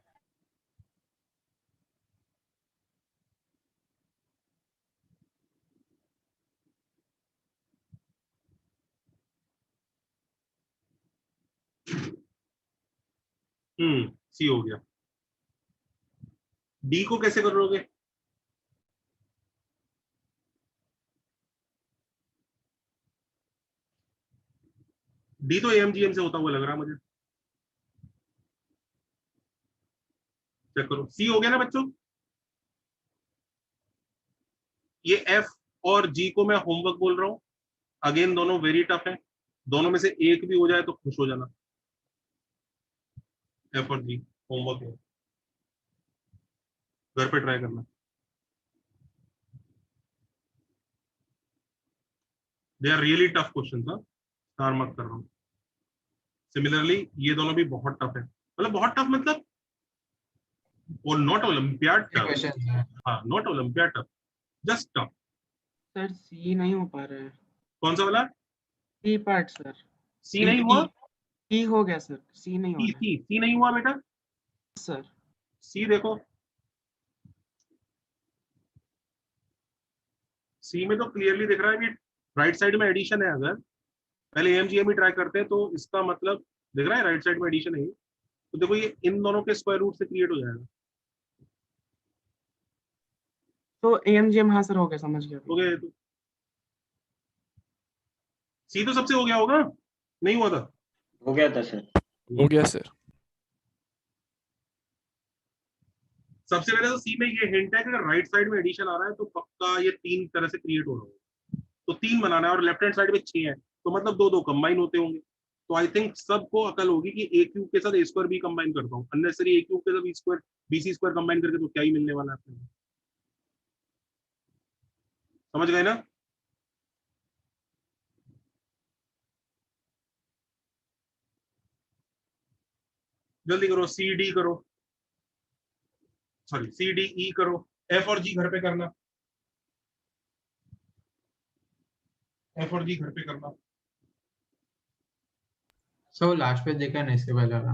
सी हो गया। डी को कैसे करोगे? डी तो एएमजीएम से होता हुआ लग रहा है मुझे, चेक करो। सी हो गया ना बच्चों? ये एफ और जी को मैं होमवर्क बोल रहा हूँ, अगेन दोनों वेरी टफ है, दोनों में से एक भी हो जाए तो खुश हो जाना। एफ और जी होमवर्क है, घर पे ट्राई करना। They are really tough question था, स्टार मार्क कर रहा हूँ। सिमिलरली ये दोनों भी बहुत टफ है, मतलब बहुत टफ मतलब, और नॉट ओलंपियाड टफ। क्वेश्चन है। हाँ, not olympiad tough, just tough. Sir C नहीं हो पा रहा है। कौन सा वाला? C part sir. सी नहीं हुआ? सी हो गया सर, सी नहीं हो सी रहा सी सी नहीं हुआ बेटा? है सर। सी देखो, सी में तो क्लियरली दिख रहा है कि राइट साइड में एडिशन है। अगर पहले एएमजीएम ही ट्राई करते हैं तो इसका मतलब दिख रहा है राइट साइड में एडिशन है, तो देखो ये इन दोनों के स्क्वायर रूट से क्रिएट हो जाएगा। तो एएमजीएम हाँ सर हो गया, समझ गया। हो गया ये तो। सी तो सबसे हो गया होगा, नहीं हुआ था? हो गया था सर। हो गया सर। सबसे पहले तो सी में ये हिंट है कि अगर राइट साइड में एडिशन आ रहा है तो पक्का ये तीन तरह से क्रिएट हो रहा होगा, तो तीन बनाना है, और लेफ्ट हैंड साइड में 6 है, तो मतलब दो दो कंबाइन होते होंगे। तो आई थिंक सबको अकल होगी कि ए क्यूब के साथ ए स्क्वायर बी कंबाइन करता हूँ, अननेसेसरी ए क्यूब के साथ B square BC square combine करके तो क्या ही मिलने वाला है आपको। समझ गए ना? जल्दी करो, सी डी करो, सॉरी सी डी ई करो, एफ और जी घर पे करना, एफ और जी घर पे करना। सो लास्ट पेज देखा है ना, इसके पहले वाला,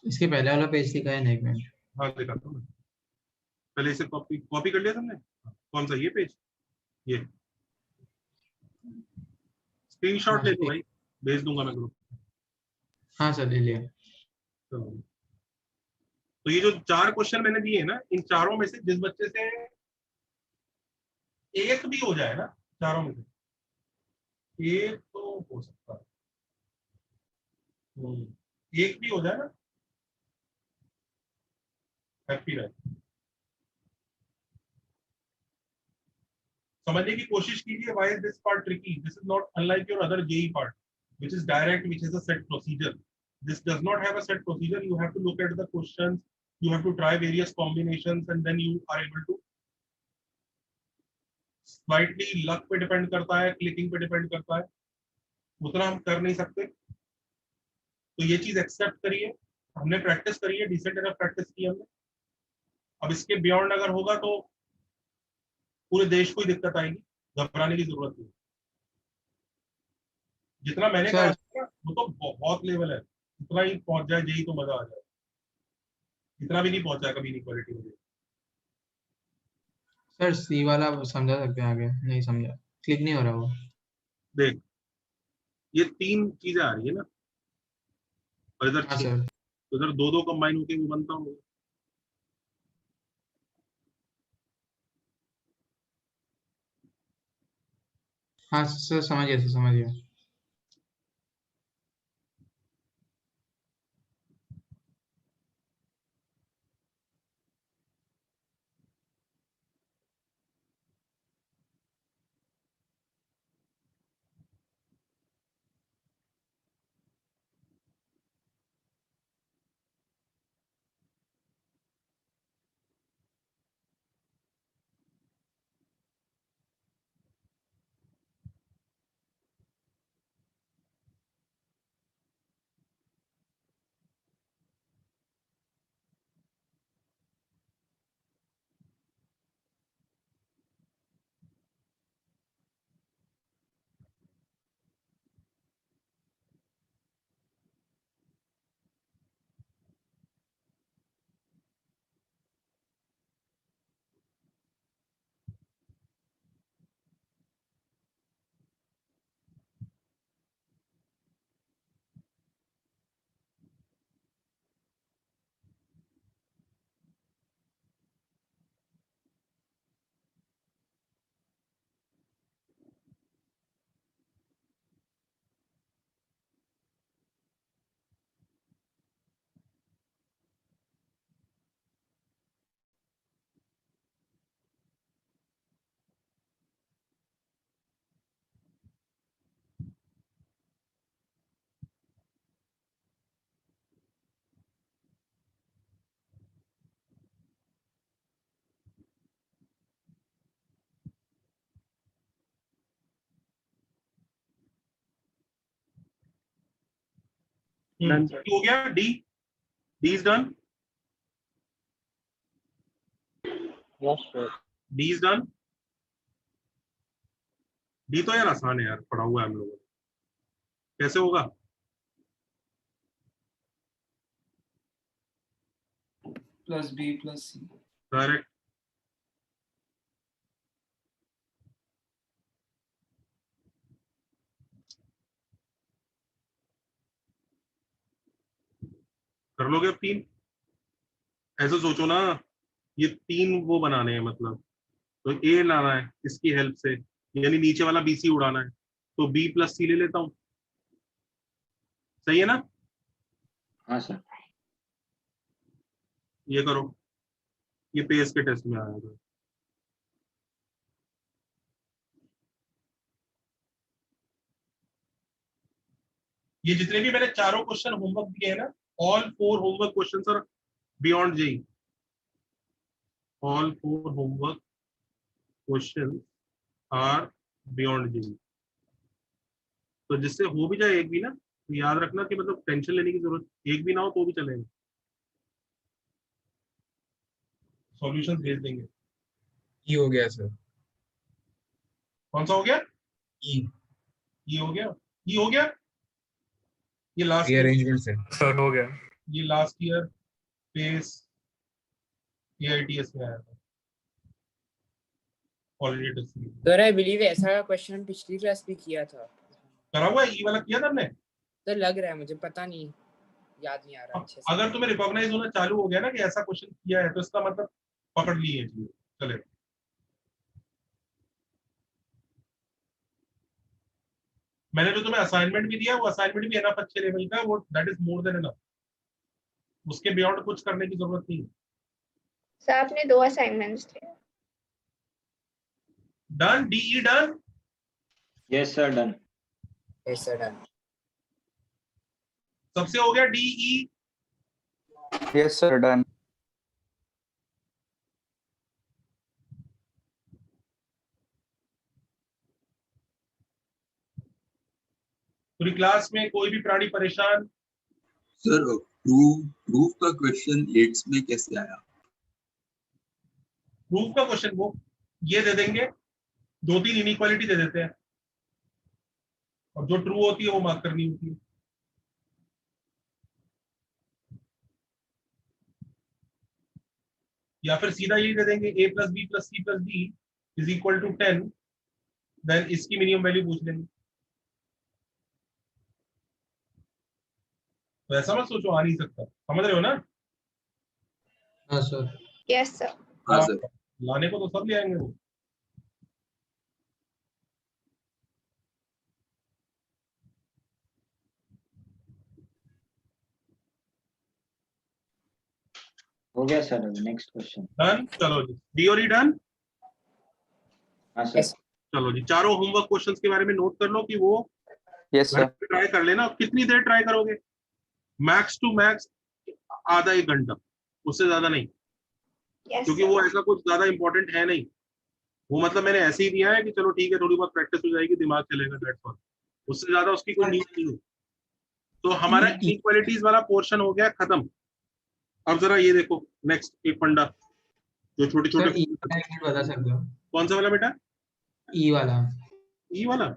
इसके पहले वाला पेज दिखा है ना, एक मिनट। हाँ दिखाता हूँ मैं, पहले इसे कॉपी कॉपी कर लिया तुमने? कौन सा, ये पेज? ये स्क्रीनशॉट ले लो भाई, भेज दूंगा मैं ग्रुप। हाँ सर, ले लिया। तो ये जो 4 क्वेश्चन मैंने दिए हैं ना, इन चारों में से जिस बच्चे से एक भी हो जाए ना, चारों में से एक तो हो सकता है, एक भी हो जाए ना, हैप्पी रहे। समझने की कोशिश कीजिए, why is this part tricky? This is not unlike your other JEE part, which is direct, which is a set procedure. This does not have a set procedure. You have to look at the questions, you have to try various combinations, and then you are able to slightly luck पे डिपेंड करता है, क्लिकिंग पे डिपेंड करता है, उतना हम कर नहीं सकते। तो ये चीज एक्सेप्ट करिए, हमने प्रैक्टिस करी है, डिसेंट एनफ प्रैक्टिस की हमने। अब इसके बियॉन्ड अगर होगा तो पूरे देश को ही दिक्कत आएगी, घबराने की जरूरत नहीं। जितना मैंने कहा था वो तो बहुत लेवल है, इतना ही पहुंच जाए जेई तो मजा आ जाए, इतना भी नहीं पहुंचा कभी इनइक्वालिटी में। सर सी वाला समझा सकते हैं आगे? नहीं समझा, क्लिक नहीं हो रहा वो। देख, ये 3 चीजें आ रही है ना, और इधर 6, तो इधर 2 2 कंबाइन होके वो बनता होगा। हाँ सर, समझ गया सर, समझ गया। Done, sir. हो गया D is done yes sir D is done D तो यार आसान है यार, पढ़ा हुआ है हम लोगों ने। कैसे होगा? प्लस बी प्लस सी। करेक्ट। कर लोगे अब 3? ऐसे सोचो ना, ये 3 वो बनाने हैं, मतलब तो ए लाना है इसकी हेल्प से, यानी नीचे वाला बी सी उड़ाना है, तो बी प्लस सी ले लेता हूं। सही है ना? हाँ सर। ये करो, ये पेस के टेस्ट में आया था। ये जितने भी मैंने चारों क्वेश्चन होमवर्क दिए हैं ना, all 4 homework questions are beyond JEE. All 4 homework questions are beyond JEE. तो जिससे हो भी जाए एक भी ना, तो याद रखना कि मतलब टेंशन लेने की जरूरत, एक भी ना हो तो भी चलेगा, सॉल्यूशंस भेज देंगे। ई हो गया सर। कौन सा हो गया? ई ये हो गया, ये हो गया, ये लास्ट रीअरेंजमेंट से सर हो गया। ये लास्ट ईयर पेस एआईटीएस में आया था ऑलरेडी टेस्ट में। सर आई बिलीव ऐसा क्वेश्चन पिछली क्लास भी किया था। करा हुआ है ये वाला, किया था हमने। सर लग रहा है मुझे, पता नहीं, याद नहीं आ रहा अच्छे से। अगर तुम्हें रिकॉग्नाइज होना चालू हो गया ना कि ऐसा क्वेश्चन किया है, तो इसका मतलब पकड़ लिए है चीजें। चले, मैंने जो तुम्हें असाइनमेंट भी दिया, वो असाइनमेंट भी एनफ अच्छे लेवल का है, वो that is more than enough. उसके बियॉन्ड कुछ करने की जरूरत नहीं है। सर आपने 2 असाइनमेंट्स थे। Done, DE done. Yes sir done. Yes sir done. सबसे हो गया डीई। Yes, sir. Done. पूरी क्लास में कोई भी प्राणी परेशान? सर प्रूफ का क्वेश्चन 8 में कैसे आया? प्रूफ का क्वेश्चन वो ये दे देंगे, 2-3 इनइक्वालिटी दे देते हैं, और जो ट्रू होती है वो मार्क करनी होती है। या फिर सीधा यही दे देंगे, a plus B plus C plus D is equal to 10, then इसकी मिनिमम वैल्यू पूछ लेंगे। तो ऐसा मत सोचो आ नहीं सकता, समझ रहे हो ना? हाँ सर। Yes sir. हाँ सर। लाने को तो सब ले आएंगे वो। हो गया सर। Next question. डन। चलो जी, डी और ई डन। हाँ सर। चलो जी, चारों होमवर्क क्वेश्चंस के बारे में नोट कर लो कि वो Yes, sir. ट्राई कर लेना। कितनी देर ट्राई करोगे? मैक्स टू मैक्स आधा 1 घंटा, उससे ज्यादा नहीं, यस क्योंकि वो ऐसा कुछ ज्यादा इंपॉर्टेंट है नहीं। वो मतलब मैंने ऐसे ही दिया है कि चलो ठीक है, थोड़ी बहुत प्रैक्टिस हो जाएगी, दिमाग चलेगा, दैट्स ऑल। उससे ज्यादा उसकी कोई नीड नहीं है। तो हमारा इनइक्वालिटीज वाला पोर्शन हो गया खत्म। अब जरा ये देखो, नेक्स्ट एक फंडा जो छोटे सर छोटे। ई वाला एक मिनट बता सकते हो? कौन सा वाला बेटा? ई वाला। ई वाला,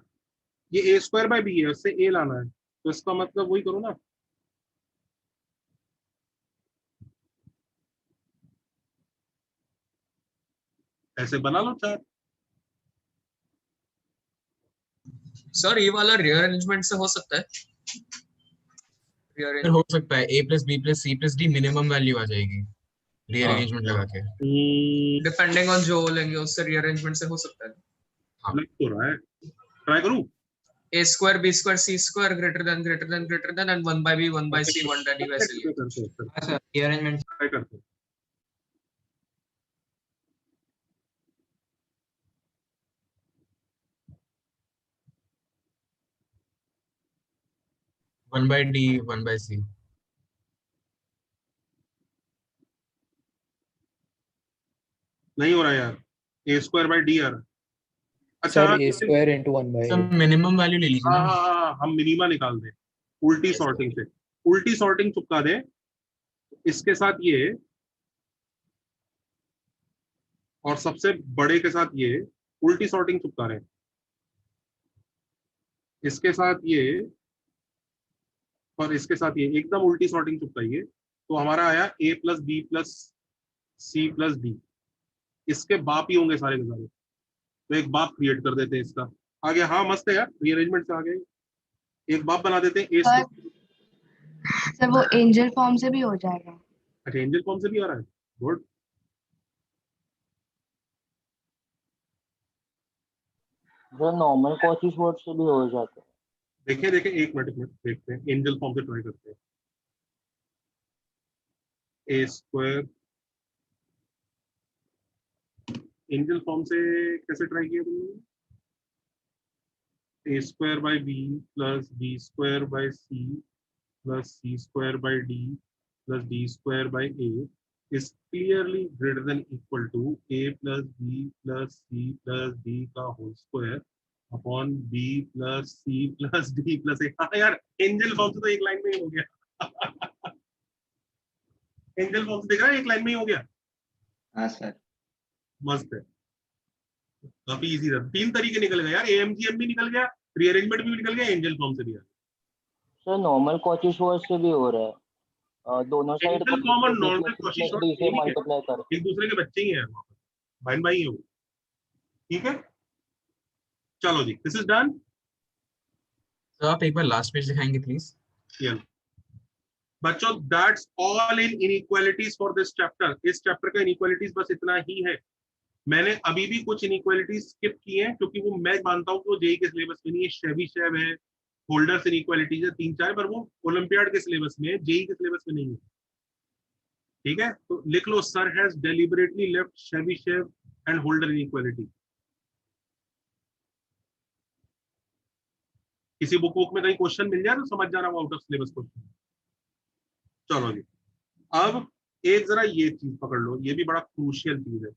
ये ए स्क्वायर बाय बी है, उससे ए लाना है, तो इसका मतलब वही करो ना। ऐसे बना लो चार। सर ये वाला रीअरेंजमेंट से हो सकता है? रीअरेंज हो सकता है, a plus B plus C plus d minimum value आ जाएगी रीअरेंजमेंट लगा के। डिपेंडिंग ऑन जो लेंगे उससे रीअरेंजमेंट से हो सकता है। लग तो रहा है, ट्राई करूं? a square b square c square greater than and 1 by b 1 by c 1 by d वैसे ही। अच्छा रीअरेंजमेंट ट्राई करते हैं। One by d 1 by c। नहीं हो रहा यार, ए स्क्वायर बाय डी आ रहा है। अच्छा सर हाँ, a square into 1 by minimum value ले लीजिए हाँ ना। हाँ हाँ, हम मिनिमा निकाल दें उल्टी सॉर्टिंग से। उल्टी सॉर्टिंग चिपका दें, इसके साथ ये और सबसे बड़े के साथ ये उल्टी सॉर्टिंग चिपका रहे हैं, इसके साथ ये और इसके साथ ये एकदम उल्टी सॉर्टिंग चिपकाइए, तो हमारा आया a plus B plus C plus D. इसके बाप ही होंगे सारे के सारे, तो एक बाप क्रिएट कर देते हैं इसका। आ गया? हाँ मस्त है यार, रीअरेंजमेंट से आ गया, एक बाप बना देते हैं। सर वो एंजल फॉर्म से भी हो जाएगा? अच्छा एंजल फॉर्म से भी आ रहा है, गुड। जो नॉर्मल कॉचीज वर्ड से भी हो जाता है। देखिए देखिए, एक मिनट देखते हैं, एंजल फॉर्म से ट्राई करते हैं। ए स्क्वायर एंजल फॉर्म से कैसे ट्राई किया तुमने? A square by B plus B square by C plus C square by d plus d square by a is clearly greater than equal to a plus b plus c plus d का whole square upon b plus c plus d plus a। हाँ यार, एंजल फॉर्म से तो एक लाइन में ही हो गया। एंजल फॉर्म से दिख रहा है, एक लाइन में ही हो गया। हाँ सर, मस्त है, काफी इजी था। 3 तरीके निकल गए यार, एएमजीएम भी निकल गया, रीअरेंजमेंट भी निकल गया, एंजल फॉर्म से भी आ गया। सर नॉर्मल कॉचीज वर्ड से भी हो रहा है, दोनों साइड एंजल फॉर्म और नॉर्मल कॉची शॉट से मल्टीप्लाई कर, एक दूसरे के बच्चे ही हैं, बहन भाई है वो। ठीक है, चलो जी, दिस इज डन। तो आप एक बार लास्ट पेज दिखाएंगे प्लीज? बच्चों that's all in inequalities for this chapter. इस चैप्टर का इनइक्वालिटीज बस इतना ही है। मैंने अभी भी कुछ इनइक्वालिटीज स्किप की हैं, क्योंकि वो मैं मानता हूँ कि वो जेई के सिलेबस में नहीं है। शेबिशेव है, होल्डर्स इनइक्वालिटीज है 3-4, पर वो ओलंपियाड के सिलेबस में है, जेई के सिलेबस में नहीं है। ठीक है, तो लिख लो, sir has deliberately left Chebyshev and Holder inequality. किसी बुक में कहीं क्वेश्चन मिल जाए तो समझ जाना वो आउट ऑफ सिलेबस क्वेश्चन। चलो जी, अब एक जरा ये चीज पकड़ लो, ये भी बड़ा क्रूशियल चीज है।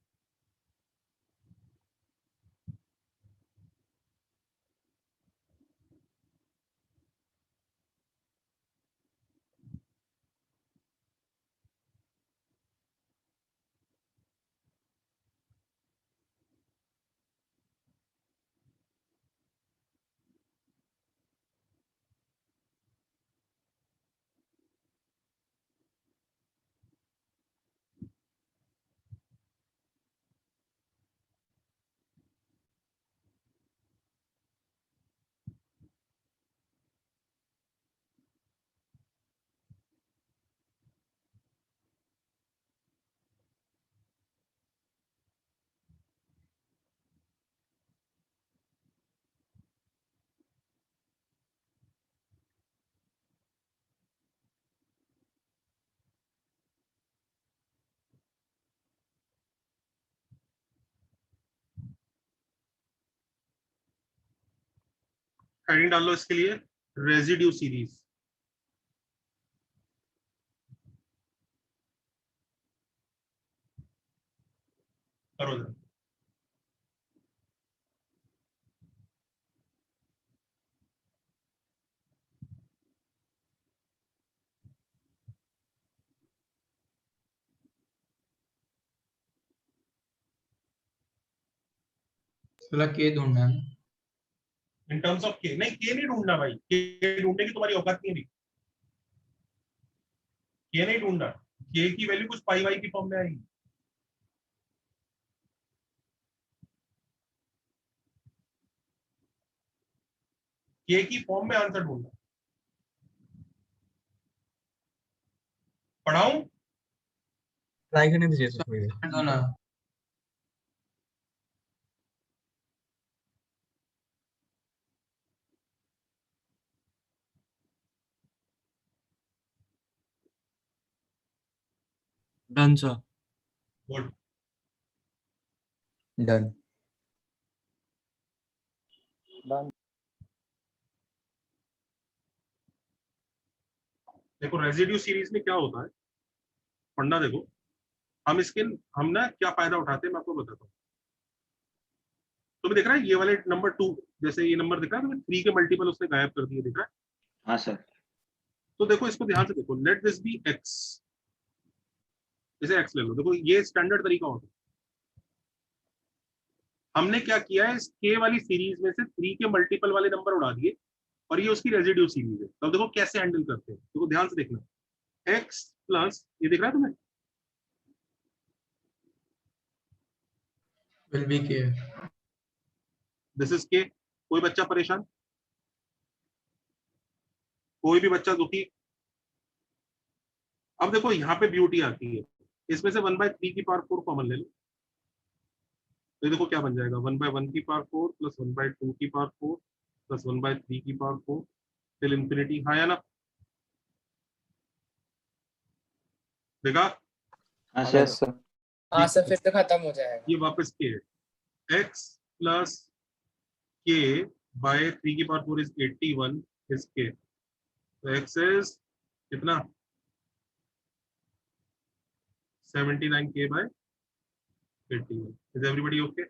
हेडिंग डाल लो इसके लिए, रेजिड्यू सीरीज। करो जरा। के ढूंढना है इन टर्म्स ऑफ के, नहीं के नहीं ढूंढना भाई, के ढूंढने की तुम्हारी औकात नहीं है। के नहीं ढूंढना, के की वैल्यू कुछ पाई वाई की फॉर्म में आएगी। के की फॉर्म में आंसर ढूंढना। पढ़ाऊं? ट्राई करने दीजिए सर थोड़ी देर। ना। Done sir. Good, done. Done. देखो रेजिड्यू सीरीज में क्या होता है, पढ़ना देखो। हम ना क्या फायदा उठाते हैं मैं आपको बताता हूँ। तुम्हें दिख रहा है ये वाले नंबर 2, जैसे ये नंबर दिख रहा है, 3 के मल्टीपल उसने गायब कर दिए, दिख रहा है? हाँ सर। तो देखो इसको ध्यान से देखो, लेट दिस बी x, इसे x ले लो। देखो ये स्टैंडर्ड तरीका होता है। हमने क्या किया है, इस k वाली सीरीज में से 3 के मल्टीपल वाले नंबर उड़ा दिए और ये उसकी रेजिड्यू सीरीज है। तो देखो कैसे हैंडल करते हैं, देखो ध्यान से देखना। x प्लस, ये दिख रहा है तुम्हें, विल बी के, दिस इज k। कोई बच्चा परेशान, कोई भी बच्चा दुखी? अब देखो यहाँ पे ब्यूटी आती है, इसमें से 1/3 की पावर 4 कॉमन ले लो, तो ये देखो क्या बन जाएगा, 1/1 की पावर 4 प्लस 1/2 की पावर 4 प्लस 1/3 की पावर 4 टिल इंफिनिटी। हाँ या ना? देखा? हाँ यस सर। सर। हाँ सर, फिर तो खत्म हो जाएगा। ये वापस के है, x प्लस के बाय 3 की पावर 4 इज 81 इज के, तो x इज कितना, 79k by 81। Is everybody okay?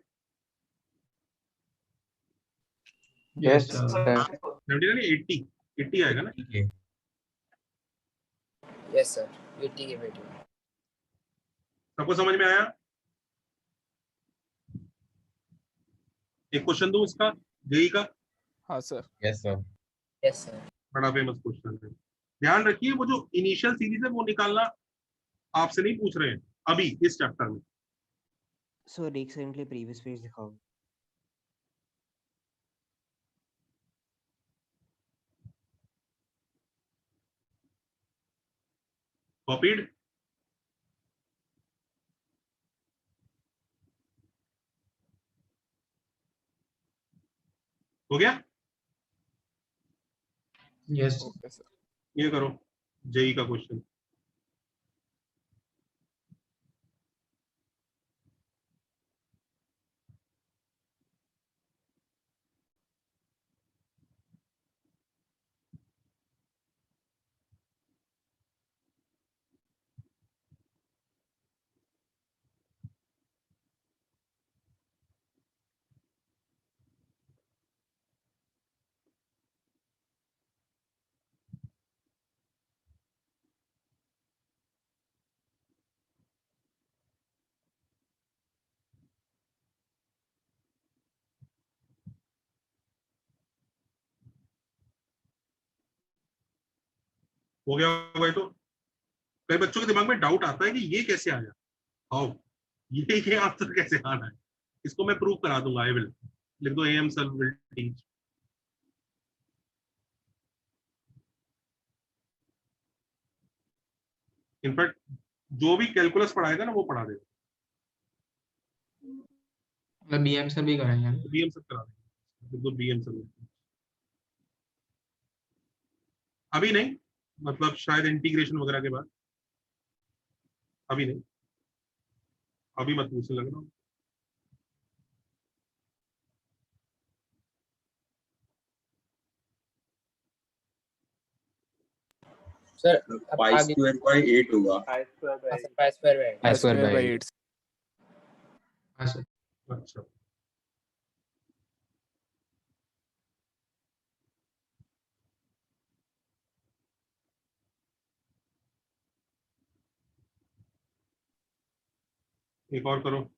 Yes sir. Sir. 79 नहीं 80 आएगा ना? यस सर, 80 के बेटे। सबको समझ में आया? एक क्वेश्चन दूं इसका, जेई का, हाँ sir. Yes sir. Yes sir. बड़ा फेमस क्वेश्चन है। ध्यान रखिए, वो जो इनिशियल सीरीज है वो निकालना आपसे नहीं पूछ रहे हैं अभी इस चैप्टर में। सर एक सेकंड के लिए प्रीवियस पेज दिखाओ। कॉपीड? हो गया? Yes okay sir. ये करो जेई का क्वेश्चन। हो गया भाई? तो कई बच्चों के दिमाग में डाउट आता है कि ये कैसे आया, हाउ, ये आंसर कैसे आना है। इसको मैं प्रूव करा दूंगा, आई विल। लिख दो M sir will teach. In fact जो भी कैलकुलस पढ़ाएगा ना वो पढ़ा देगा, मतलब बीएम सर भी कराएंगे। बीएम सर करा देगा। लिख दो बीएम सर। अभी नहीं, मतलब शायद इंटीग्रेशन वगैरह के बाद, अभी नहीं, अभी मत पूछने लगना। सर पाई स्क्वायर बाय 8 होगा। पाई स्क्वायर बाय 8। हाँ सर। अच्छा, एक और करो।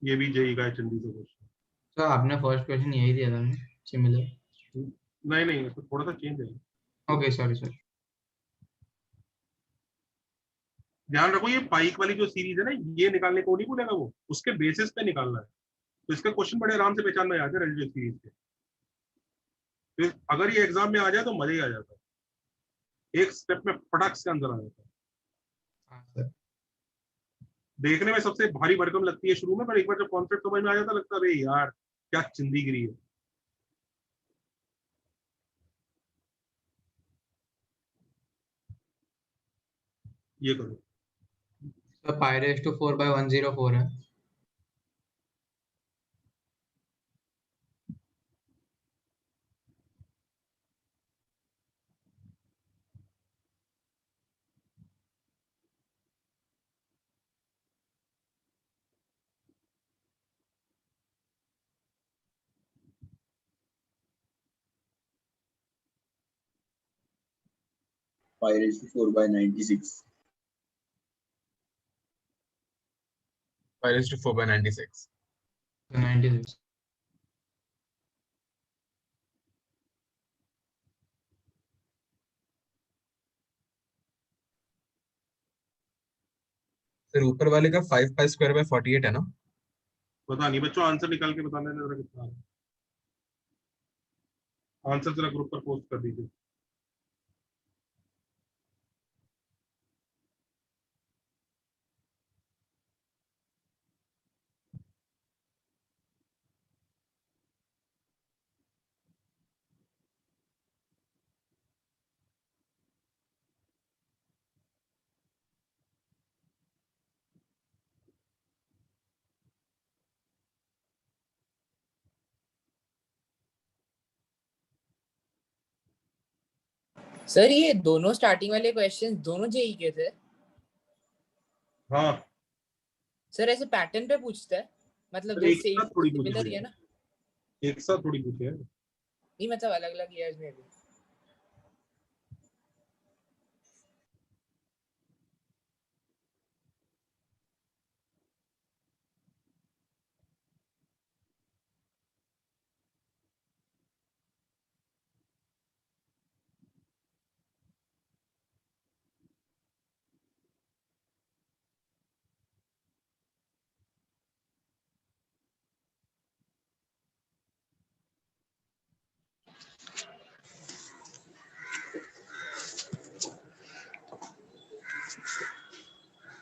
ये भी जेई का है, चंडी से क्वेश्चन। सर आपने फर्स्ट क्वेश्चन यही दिया था सिमिलर। नहीं नहीं, इसको थोड़ा सा चेंज है। Okay sorry sir. ध्यान रखो, ये पाइक वाली जो सीरीज है ना, ये निकालने को नहीं बोलेगा, वो उसके बेसिस पे निकालना है। तो इसका क्वेश्चन बड़े आराम से पहचान में आ जाए रेजिड्यूल सीरीज के। फिर अगर ये एग्जाम में आ जाए तो मजा ही आ जाता है, एक स्टेप में फटाक से आंसर आ जाता है। हाँ सर। देखने में सबसे भारी भरकम लगती है शुरू में, पर एक बार जब कॉन्सेप्ट समझ में आ जाता लगता है अरे यार क्या चिंदीगिरी है। ये करो। तो पाई रेज़ टू 4/104 है। Pi raised to 4/96. Pi raised to 4/96. 96. Sir ऊपर वाले का 5 पाई स्क्वायर बाय 48 है ना? पता नहीं बच्चों, आंसर निकाल के बताने जरा कितना है। आंसर जरा ग्रुप पर पोस्ट कर दीजिए। सर ये दोनों स्टार्टिंग वाले क्वेश्चंस दोनों जेई के थे? हाँ सर ऐसे पैटर्न पे पूछता है, मतलब सर, दो एक सेम साथ थोड़ी पूछे सिमिलर हुए ही है हैं। ना? एक साथ थोड़ी पूछे हैं। नहीं मतलब अलग अलग ईयर्स में भी।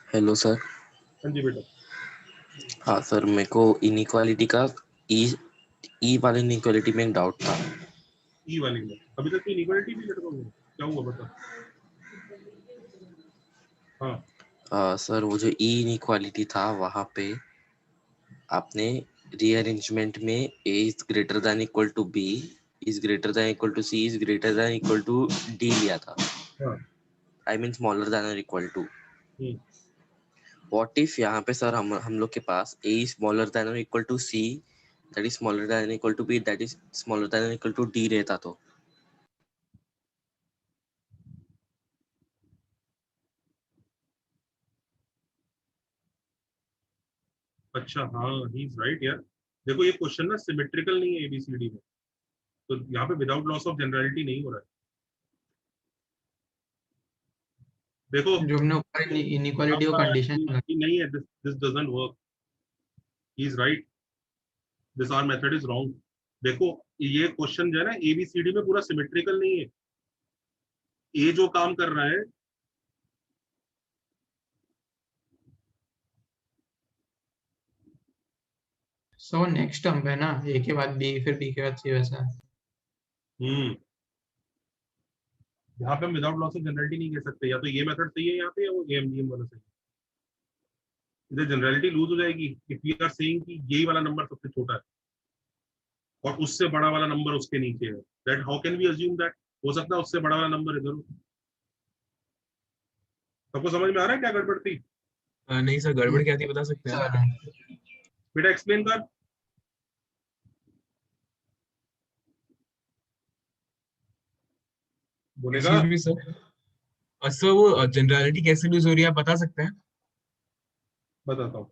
Hello sir. हाँ जी बेटा। हाँ सर, मेरे को इनइक्वालिटी का ई वाले इनइक्वालिटी में एक डाउट था। ई वाली में अभी तक इनइक्वालिटी भी लड़का हुआ क्या हुआ बता। हाँ सर वो जो ई इनइक्वालिटी था वहाँ पे आपने रीअरेंजमेंट में a is greater than equal to b is greater than equal to c is greater than equal to d लिया था। आई मीन स्मॉलर देन और इक्वल टू। व्हाट इफ यहाँ पे सर हम लोग के पास ए इज स्मॉलर देन और equal to c that is smaller than equal to b that is smaller than equal to d रहता तो? अच्छा हाँ, ही इज राइट यार। देखो ये क्वेश्चन ना सिमेट्रिकल नहीं है एबीसीडी में, तो यहाँ पे विदाउट लॉस ऑफ जनरलिटी नहीं हो रहा है। देखो जो हमने ऊपर इनइक्वालिटी को कंडीशन नहीं है, this doesn't work. He is right, this our method is wrong. देखो ये क्वेश्चन जो है ना एबीसीडी में पूरा सिमेट्रिकल नहीं है। ए जो काम कर रहा है सो नेक्स्ट टर्म है ना, ए के बाद बी फिर बी के बाद सी वैसा। यहाँ पे हम विदाउट लॉस ऑफ जनरलिटी नहीं कह सकते, या तो ये मेथड सही है यहाँ पे या वो एएमजीएम वाला सही है। इधर जनरलिटी लूज हो जाएगी इफ वी आर सेइंग कि यही वाला नंबर सबसे छोटा है और उससे बड़ा वाला नंबर उसके नीचे है। That how can we assume that? हो सकता है उससे बड़ा वाला नंबर इधर हो। सबको समझ में आ रहा है क्या गड़बड़ थी? नहीं सर, गड़बड़ क्या थी बता सकते हैं? बेटा एक्सप्लेन कर। बोलेगा Excuse me, सर। सर वो जनरलिटी कैसे लूज हो रही है आप बता सकते हैं? बताता हूँ।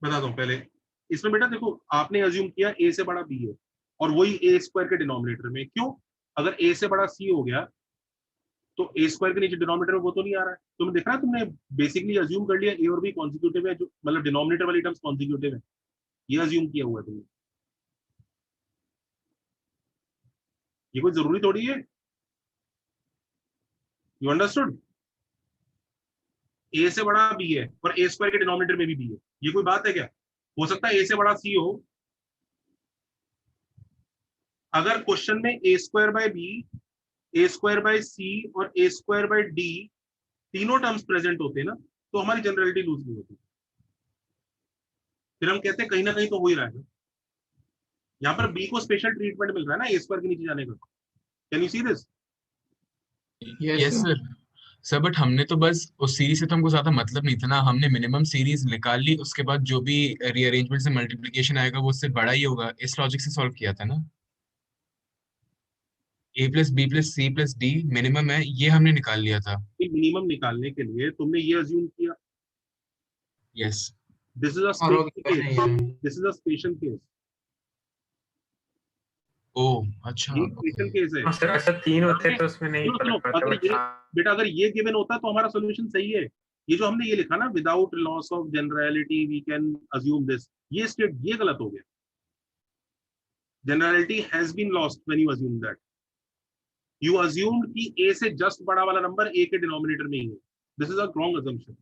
बताता हूँ पहले। इसमें बेटा देखो आपने अज्यूम किया ए से बड़ा बी है और वही ए स्क्वायर के डिनोमिनेटर में। क्यों? अगर ए से बड़ा सी हो गया तो ए स्क्वायर के नीचे डिनोमिनेटर में वो तो नहीं आ रहा है। तुमने देखा तुमने बेसिकली अज्यूम कर लिया ए और बी कॉन्जिक्यूटिव है, जो मतलब डिनोमिनेटर वाली टर्म्स कॉन्जिक्यूटिव है, ये अज्यूम किया हुआ है तुमने। ये कोई जरूरी थोड़ी है। You understood? ए से बड़ा बी है और ए स्क्वायर के डिनोमिनेटर में भी बी है, ये कोई बात है क्या? हो सकता है ए से बड़ा सी हो अगर क्वेश्चन में ए square by b, a square by c और ए स्क्वायर बाय डी तीनों टर्म्स प्रेजेंट होते ना, तो हमारी जनरलिटी लूज नहीं होती। फिर हम कहते हैं कहीं ना कहीं तो हो ही रहा है ना। यहाँ पर बी को स्पेशल ट्रीटमेंट मिल रहा है ना ए स्क्वायर के नीचे जाने का। Can you see this? Yes sir. Sir but हमने तो बस उस सीरीज से तो हमको ज्यादा मतलब नहीं था ना, हमने मिनिमम सीरीज निकाल ली, उसके बाद जो भी रीअरेंजमेंट से मल्टीप्लिकेशन आएगा वो उससे बड़ा ही होगा, इस लॉजिक से सॉल्व किया था ना। A plus B plus C plus d minimum है, ये हमने निकाल लिया था। मिनिमम निकालने के लिए तुमने ये अज्यूम किया। यस। दिस इज अ और वो स्पेशल नहीं केस, है। This is a special case, ओ अच्छा। ये स्पेशल केस है। हाँ सर, ऐसा 3 होते तो उसमें नहीं सुनो सुनो, फर्क पड़ता, अगर बट ये बेटा अगर ये गिवन होता तो हमारा सोल्यूशन सही है। ये जो हमने ये लिखा ना, without loss of generality we can assume this, ये स्टेट ये गलत हो गया। Generality has been lost when you assume that. You assumed कि ए से जस्ट बड़ा वाला नंबर ए के डिनोमिनेटर में ही है। This is a wrong assumption.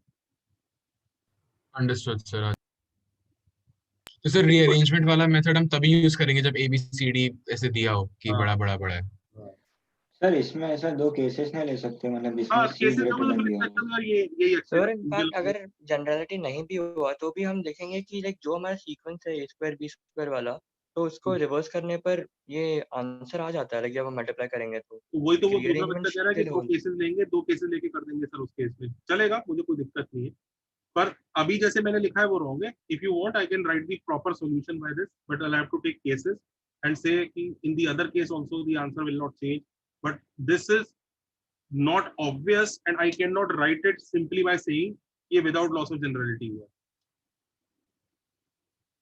Understood sir. तो सर रीअरेंजमेंट वाला मेथड हम तभी यूज करेंगे जब ए बी सी डी ऐसे दिया हो कि बड़ा बड़ा बड़ा है। सर इसमें ऐसा 2 केसेस नहीं ले सकते, मतलब इसमें हाँ, सी केसेस ग्रेटर तो देन बी फिर होगा। ये यही अच्छा सर है। इनफैक्ट अगर जनरलिटी नहीं भी हुआ तो भी हम देखेंगे कि लाइक जो हमारा सीक्वेंस है ए स्क्वायर बी स्क्वायर वाला, तो उसको रिवर्स करने पर ये आंसर आ जाता है, लाइक जब हम मल्टीप्लाई करेंगे तो वही तो वो दूसरा रीअरेंजमेंट बच्चा कह रहा है कि स्टिल 2 केसेस लेंगे, 2 केसेस लेके कर देंगे सर उस केस में चलेगा, मुझे कोई दिक्कत नहीं है। पर अभी जैसे मैंने लिखा है वो रॉन्ग है। If you want I can write the proper solution by this, but I have to take cases and say कि in the other case also the answer will not change, but this is not obvious and I can not write it simply by saying ये विदाउट लॉस ऑफ जनरलिटी हुआ।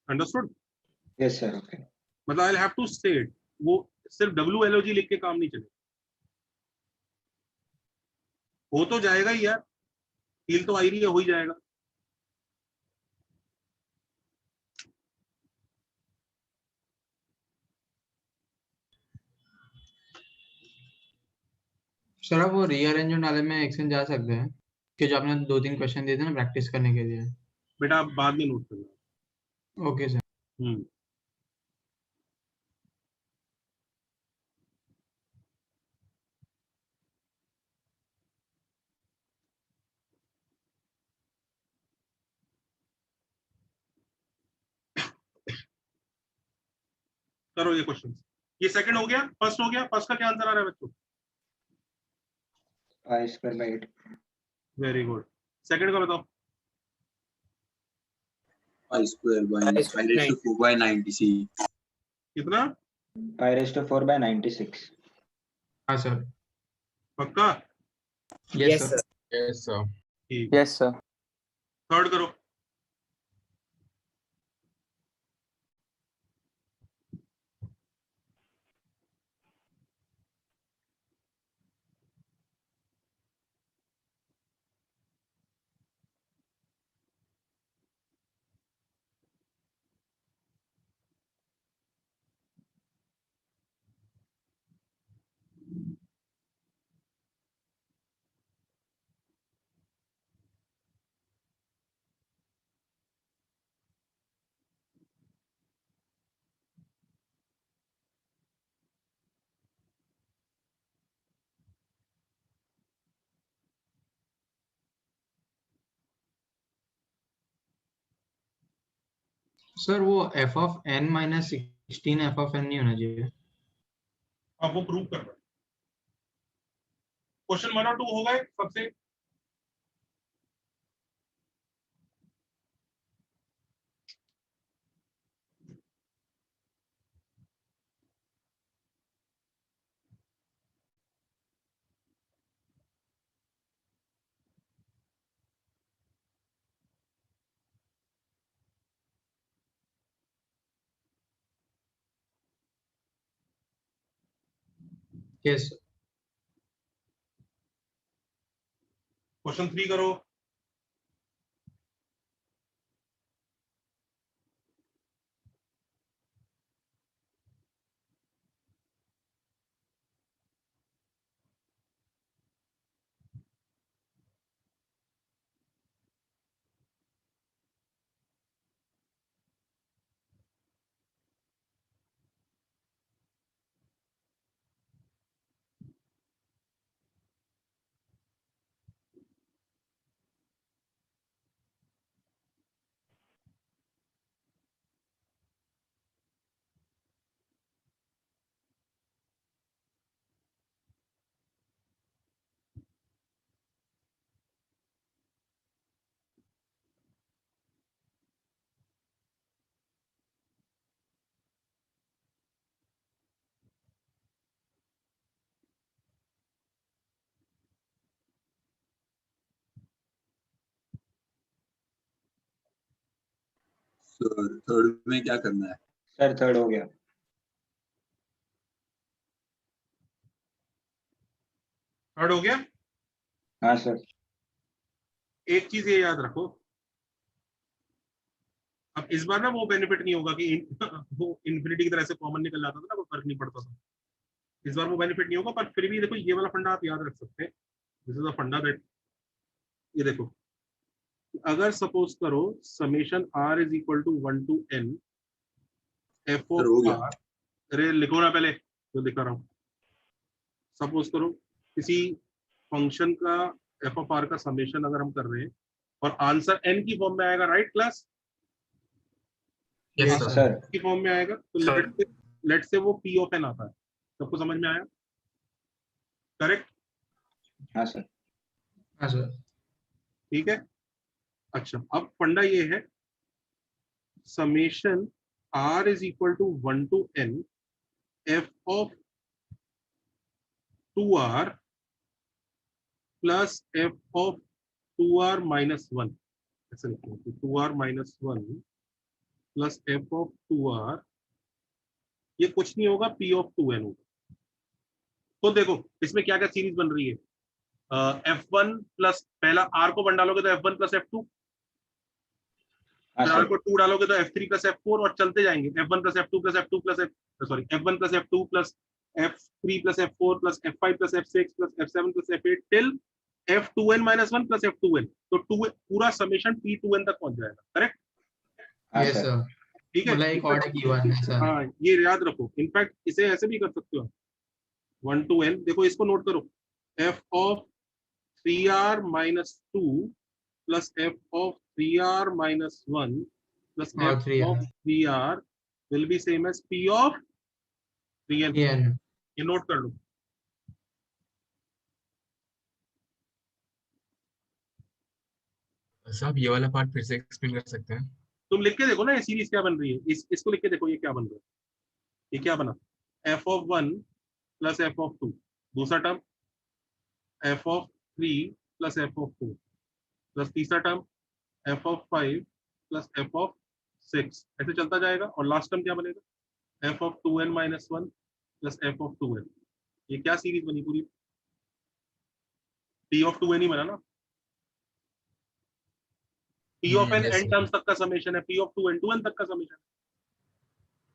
अंडरस्टूड? Yes sir, okay. मतलब आई हैव टू स्टेट, वो सिर्फ WLOG लिख के काम नहीं चलेगा। हो तो जाएगा ही यार, फील तो आ ही रही है, हो ही जाएगा। सर आप वो रीअरेंजमेंट वाले में एक्सचेंज जा सकते हैं कि जो आपने 2-3 क्वेश्चन दिए थे ना प्रैक्टिस करने के लिए। बेटा आप बाद में नोट करना। Okay sir. करो ये क्वेश्चन। ये सेकंड हो गया, फर्स्ट हो गया। फर्स्ट का क्या आंसर आ रहा है बच्चों? Pi square by 8। Very good. Second का बताओ। Pi square by pi raise to 4 by 96। कितना? Pi raise to 4 by 96। हाँ सर। पक्का? Yes sir. Yes sir. ठीक। Yes sir. थर्ड करो। सर वो f of n minus 16 f of n नहीं होना चाहिए। अब वो प्रूव कर रहा है। क्वेश्चन 1 और 2 हो गए सबसे। यस। क्वेश्चन 3 करो। सर थर्ड में क्या करना है? सर थर्ड हो गया। थर्ड हो गया। हाँ सर। एक चीज ये याद रखो, अब इस बार ना वो बेनिफिट नहीं होगा कि वो इन्फिनिटी की तरह से कॉमन निकल जाता था ना, कोई फर्क नहीं पड़ता था। इस बार वो बेनिफिट नहीं होगा, पर फिर भी देखो ये वाला फंडा आप याद रख सकते हैं। दिस इज अ फंडा दैट, ये देखो, अगर सपोज करो summation R is equal to 1 to n F sir हो ऑफ गया। आर, अरे लिखो ना पहले जो दिखा रहा हूँ। सपोज करो किसी फंक्शन का एफ ऑफ आर का समेशन अगर हम कर रहे हैं और आंसर n की फॉर्म में आएगा, राइट क्लास? यस हाँ सर। की फॉर्म में आएगा, तो लेट से वो p ऑफ n आता है। सबको समझ में आया? करेक्ट? हाँ सर। हाँ सर। ठीक है। अच्छा, अब फंडा ये है, summation r is equal to 1 to n F of 2r plus F of 2r minus 1, ऐसे लिखते हैं 2r minus 1 plus F of 2r, ये कुछ नहीं होगा, p ऑफ 2n होगा। तो देखो इसमें क्या क्या सीरीज बन रही है, f1 प्लस, पहला r को 1 डालोगे तो f1 प्लस f2, हाँ फिर r सर। को 2 डालोगे तो f3 प्लस f4, और चलते जाएंगे f1 plus f2 plus f2 plus sorry f1 plus f2 plus f3 plus f4 plus f5 plus f6 plus f7 plus f8 till f2n minus 1 plus f2n, तो 2 पूरा समेशन p2n तक पहुंच जाएगा। करेक्ट? हाँ यस सर। सर। ठीक है। मतलब एक ऑर्डर की वन है सर। हाँ, ये याद रखो, इनफैक्ट इसे ऐसे भी कर सकते हो, 1 टू n, देखो इसको नोट करो, f of 3r minus 2 plus f of 3r minus 1 plus और f 3 of 3r will be same as p of 3n। n। ये नोट कर लो। साहब ये वाला पार्ट फिर से एक्सप्लेन कर सकते हैं? तुम लिख के देखो ना, ये सीरीज क्या बन रही है, इसको लिख के देखो, ये क्या बन रहा है, ये क्या बना, f of 1 plus f of 2, दूसरा term f of 3 plus f of 4, plus तीसरा term f of 5 plus f of 6, ऐसे चलता जाएगा, और लास्ट टर्म क्या बनेगा, f of 2n minus 1 plus f of 2n। ये क्या सीरीज बनी पूरी, p ऑफ 2n ही बना ना, p of n yes n sir. Terms तक का समेशन है, p ऑफ 2n 2n तक का समेशन है।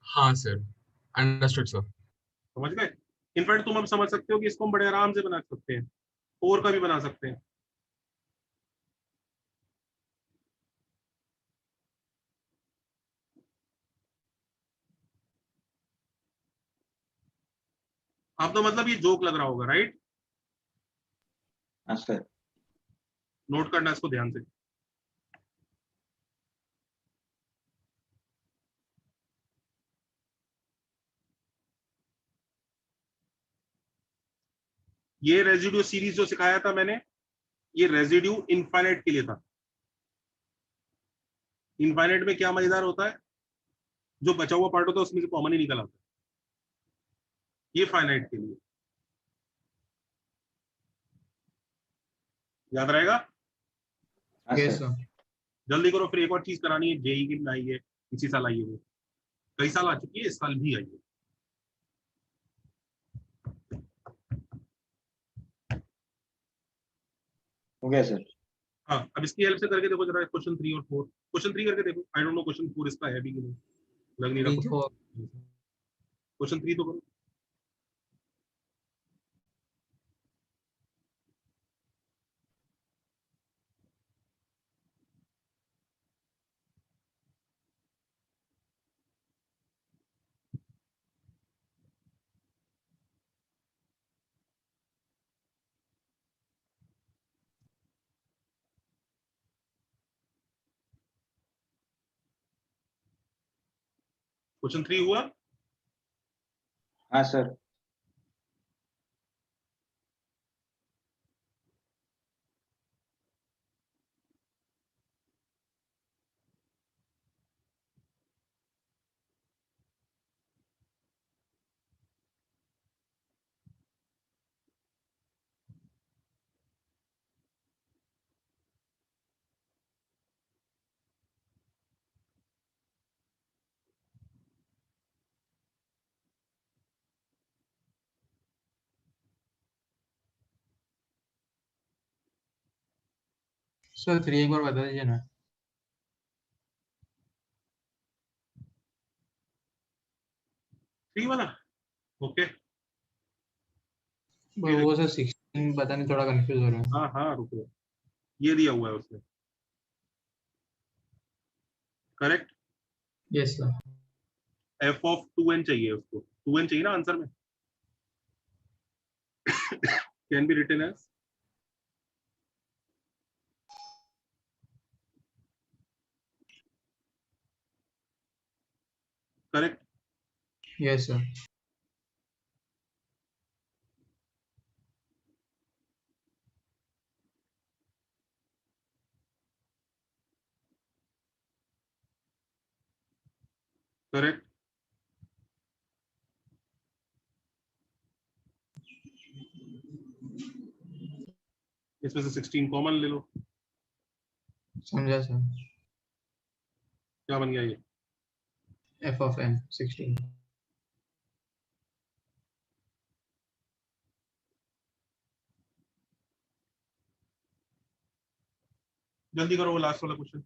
हाँ सर, अंडरस्टूड सर। समझ गए? इनफैक्ट तुम अब समझ सकते हो कि इसको हम बड़े आराम से बना सकते हैं, 4 का भी बना सकते हैं। आप तो मतलब ये जोक लग रहा होगा, राइट? हाँ सर। नोट करना इसको ध्यान से। ये रेजिड्यू सीरीज जो सिखाया था मैंने, ये रेजिड्यू इनफाइनाइट के लिए था। इनफाइनाइट में क्या मजेदार होता है, जो बचा हुआ पार्ट होता है उसमें से कॉमन ही निकल आता है। ये फाइनाइट के लिए याद रहेगा। हाँ यस सर। सर। जल्दी करो, फिर एक और चीज करानी है, जेई की आई है, इसी साल आई है, वो कई साल आ चुकी है, इस साल भी आई है। हो गया सर। हाँ, अब इसकी हेल्प से करके देखो जरा, क्वेश्चन 3 और 4, क्वेश्चन 3 करके देखो। आई डोंट नो क्वेश्चन 4 इसका है भी कि नहीं, लग नहीं रहा। क्वेश्चन 3 तो करो। क्वेश्चन 3 हुआ। हाँ सर। सर 3 एक बार बता दीजिए ना। थ्री वाला ओके वो सर 16 पता नहीं, थोड़ा कंफ्यूज हो रहा है। हाँ हाँ रुको, ये दिया हुआ है उसने, correct. Yes sir. F of 2n चाहिए उसको, 2n चाहिए ना आंसर में। Can be written as correct. Yes sir. Correct. इसमें से 16 कॉमन ले लो, समझा सर। क्या बन गया ये? F of N 16। जल्दी करो वो लास्ट वाला क्वेश्चन,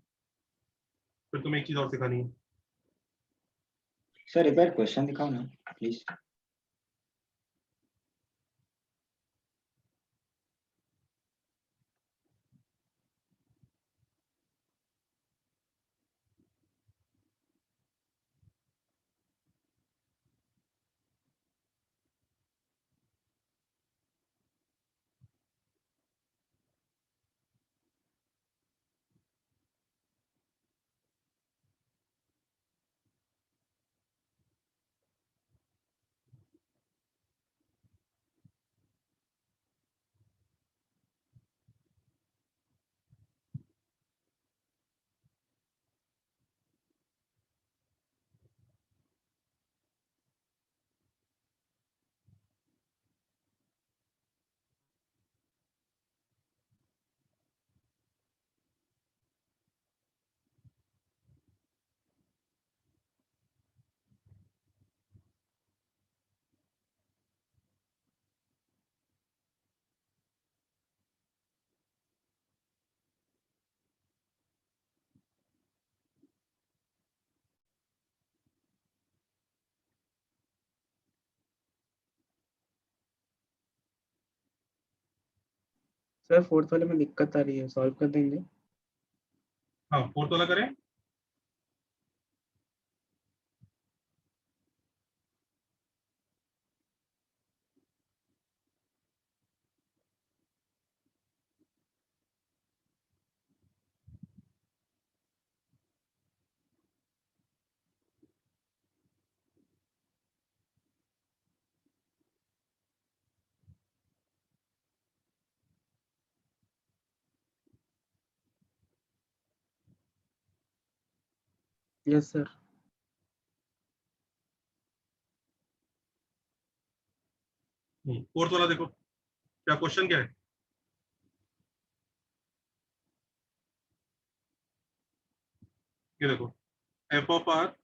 फिर तुम्हें एक चीज और सिखानी है। सर रिपीट क्वेश्चन दिखाओ ना प्लीज। सर फोर्थ वाले में दिक्कत आ रही है, सॉल्व कर देंगे। हाँ फोर्थ वाला करें। Yes sir. फोर्थ वाला देखो, क्या क्वेश्चन क्या है? ये देखो, F of R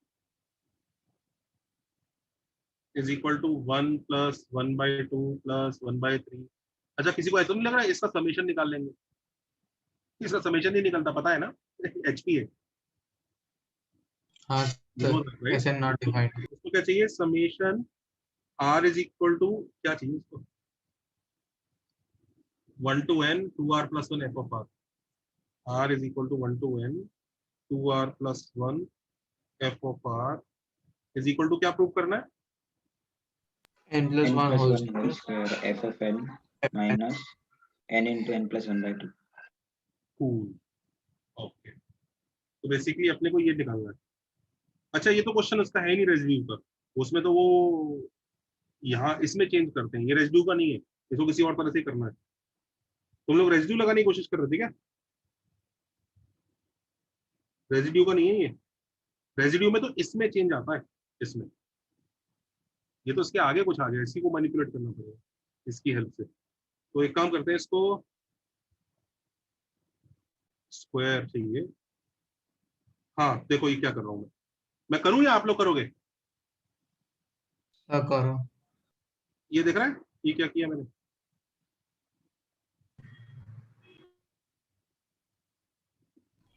is equal to 1 plus 1/2 plus 1/3। अच्छा किसी को ऐसा नहीं लग रहा है इसका समेशन निकाल लेंगे? इसका समेशन नहीं निकलता, पता है ना। एचपी है। हाँ सर, ऐसे नॉट डिफाइंड। उसको क्या चाहिए? Summation R is equal to, क्या चाहिए उसको? 1 to n 2r plus 1 f of r। r is equal to 1 to n 2r plus 1 f of r is equal to क्या प्रूव करना है? n plus n 1 plus whole 1 whole square f of n minus n into n plus 1/2। Cool. Okay, तो बेसिकली अपने को ये निकालना है। अच्छा ये तो क्वेश्चन उसका है नहीं रेजिड्यू का, उसमें तो वो यहाँ इसमें चेंज करते हैं, ये रेजिड्यू का नहीं है, इसको किसी और तरह से करना है। तुम लोग रेजिड्यू लगाने की कोशिश कर रहे थे क्या? रेजिड्यू का नहीं है ये, रेजिड्यू में तो इसमें चेंज आता है, इसमें। ये तो इसके आगे कुछ आ गया, इसी को मैनिपुलेट करना पड़ेगा इसकी हेल्प से। तो एक काम करते हैं, इसको स्क्वायर चाहिए। हाँ देखो ये क्या कर रहा हूँ मैं करूँ या आप लोग करोगे? करो। ये देख रहा है ये क्या किया मैंने?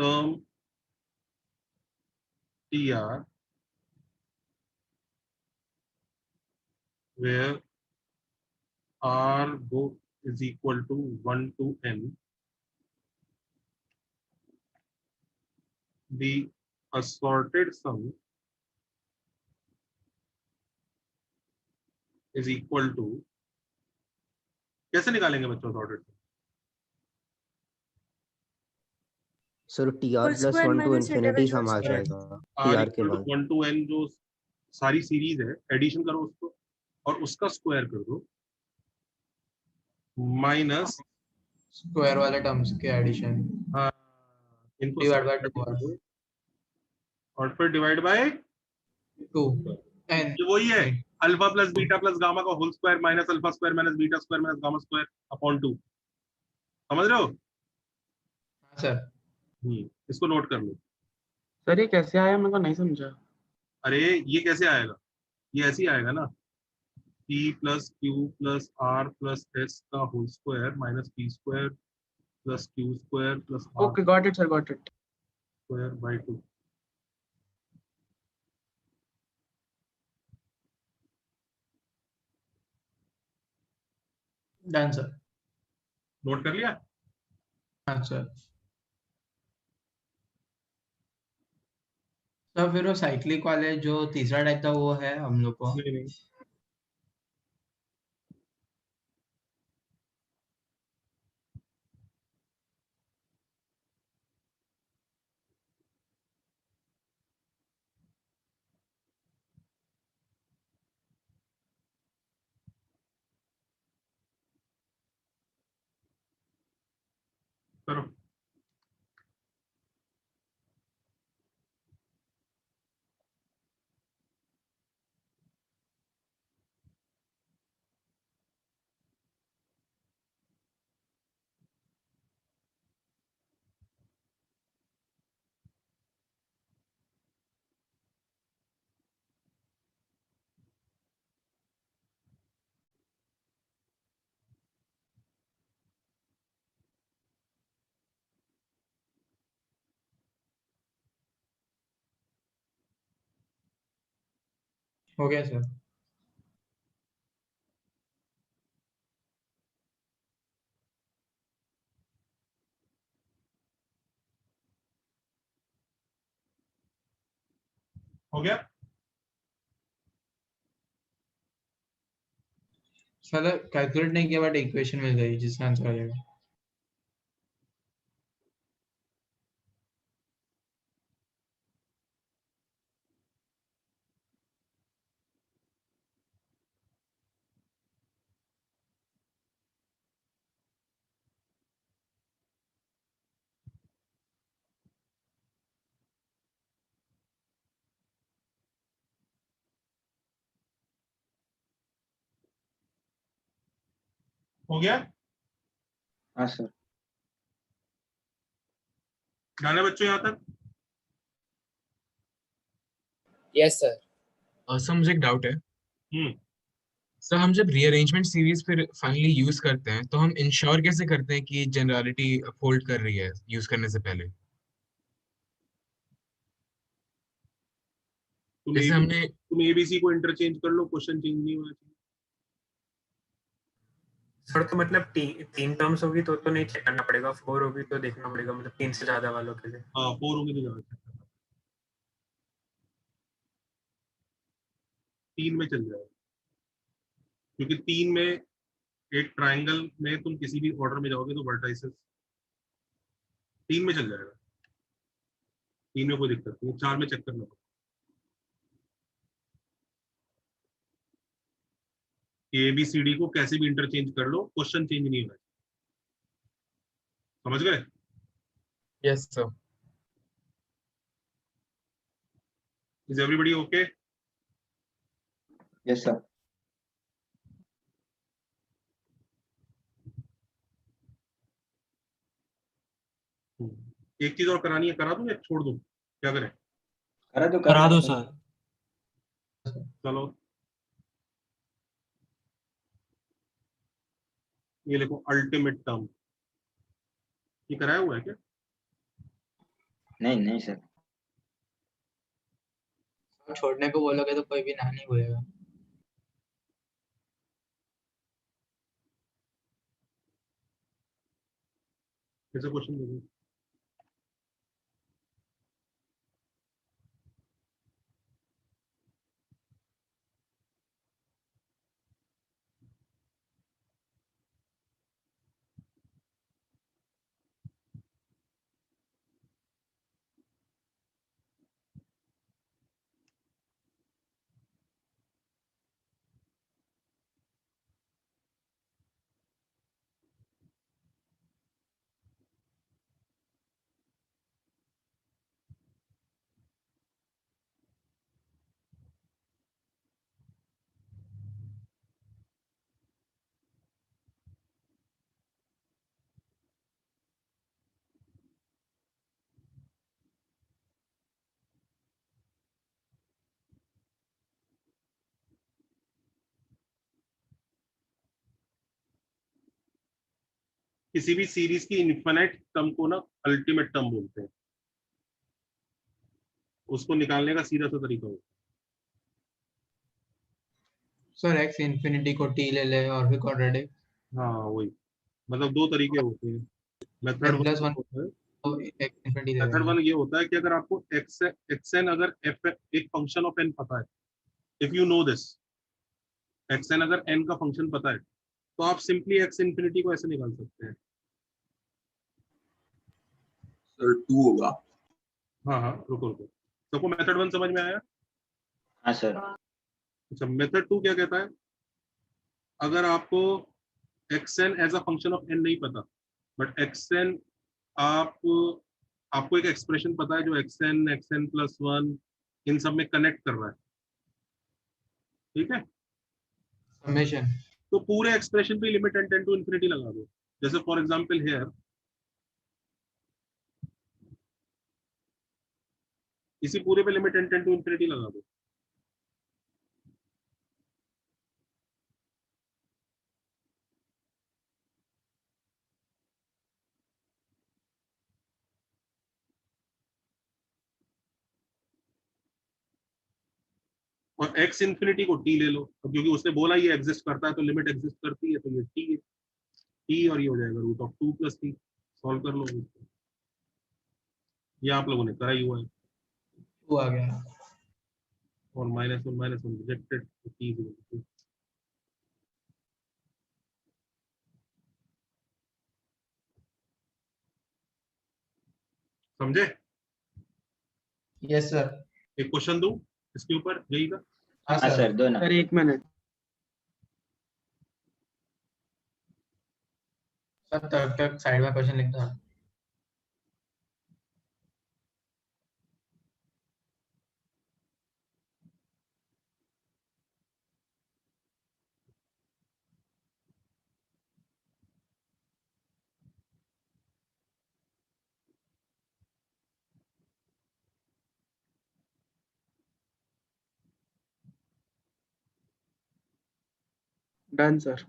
term TR where R go is equal to 1 to n, the assorted sum is equal to, कैसे निकालेंगे बच्चों assorted sum? Sir TR plus 1 to infinity sum आ जाएगा R TR के equal to बाद 1 to n जो सारी सीरीज है, एडिशन करो उसको और उसका स्क्वायर कर दो, माइनस स्क्वायर वाले टर्म्स के एडिशन इनको डिवाइड बाय square 2 कर दो और फिर डिवाइड बाय 2 n ये वही है, alpha plus beta plus gamma का whole square minus alpha square minus beta square minus gamma square upon 2, समझ रहे हो? सर इसको नोट कर लो। सर ये कैसे आया, मेरे को नहीं समझा। अरे ये कैसे आएगा, ये ऐसे ही आएगा ना, p plus q plus r plus s का whole square minus p square plus q square plus r okay, got it sir, got it. Square by 2। Done sir. Note कर लिया? हाँ सर। तो फिर वो साइक्लिक वाले जो तीसरा टाइप था वो है हम लोग को? नहीं। करो। हो गया सर। हो गया? मतलब कैलकुलेट नहीं किया बट इक्वेशन मिल गई जिसका आंसर आ जाएगा। हो गया? हाँ सर। जाने बच्चों यहाँ तक? Yes sir. सर मुझे एक डाउट है। सर हम जब रीअरेंजमेंट सीरीज फिर फाइनली यूज करते हैं तो हम इंश्योर कैसे करते हैं कि जनरलिटी होल्ड कर रही है यूज करने से पहले? जैसे हमने तुम एबीसी को इंटरचेंज कर लो, क्वेश्चन चेंज नहीं होना चाहिए। सर तो मतलब तीन टर्म्स होगी तो नहीं चेक करना पड़ेगा, 4 होगी तो देखना पड़ेगा, मतलब 3 से ज्यादा वालों के लिए। हाँ 4 होगी तो ज्यादा चेक करना, 3 में चल जाएगा, क्योंकि 3 में एक ट्रायंगल में तुम किसी भी ऑर्डर में जाओगे तो वर्टाइसेस 3 में चल जाएगा, 3 में कोई दिक्कत नहीं, 4 में चेक करना पड़ेगा। एबीसीडी को कैसे भी इंटरचेंज कर लो, क्वेश्चन चेंज नहीं होगा, समझ गए? Yes sir. Is everybody okay? Yes sir. एक चीज और करानी है, करा दूं या छोड़ दूं, क्या करें? करा दो सर। चलो ये देखो अल्टीमेट टर्म, ये कराया हुआ है क्या? नहीं नहीं सर, छोड़ने को बोलोगे तो कोई भी ना नहीं बोलेगा। कैसे क्वेश्चन देखो? किसी भी सीरीज की इन्फिनाइट टर्म को ना अल्टीमेट टर्म बोलते हैं। उसको निकालने का सीधा सा तरीका होता सर x इंफिनिटी को t ले ले और फिर क्वाड्रेटिक। है। हाँ वही, मतलब दो तरीके होते हैं। मेथड n प्लस वन 1 होता है, तो x इंफिनिटी दे मेथड देंगे। वन ये होता है कि अगर आपको xn अगर f एक फंक्शन ऑफ n पता है, if you know this, xn अगर n का फंक्शन पता है, तो आप सिंपली x इंफिनिटी को ऐसे निकाल सकते हैं। सर 2 होगा। हाँ हाँ, रुको रुको, सबको मेथड वन समझ में आया? हाँ सर। अच्छा, मेथड टू क्या कहता है? अगर आपको xn as a function of n नहीं पता, बट xn आपको एक एक्सप्रेशन पता है जो xn प्लस वन इन सब में कनेक्ट कर रहा है, ठीक है? समेशन। तो पूरे एक्सप्रेशन पे limit n tend to infinity लगा दो। जैसे फॉर एग्जांपल हियर, इसी पूरे पे limit n tend to infinity लगा दो। और x इंफिनिटी को t ले लो, तो क्योंकि उसने बोला ये एग्जिस्ट करता है तो लिमिट एग्जिस्ट करती है, तो ये t है, t और ये हो जाएगा root of 2 plus t। Solve कर लो इसको। ये आप लोगों ने करा ही हुआ है। वो आ गया। और माइनस वन रिजेक्टेड, तो t इज इक्वल टू 2। समझे? Yes sir. एक क्वेश्चन दूं इसके ऊपर यही का? हाँ हाँ सर। सर, दो ना। Sir 1 minute. सर तब तक साइड में क्वेश्चन लिख दो। Done sir.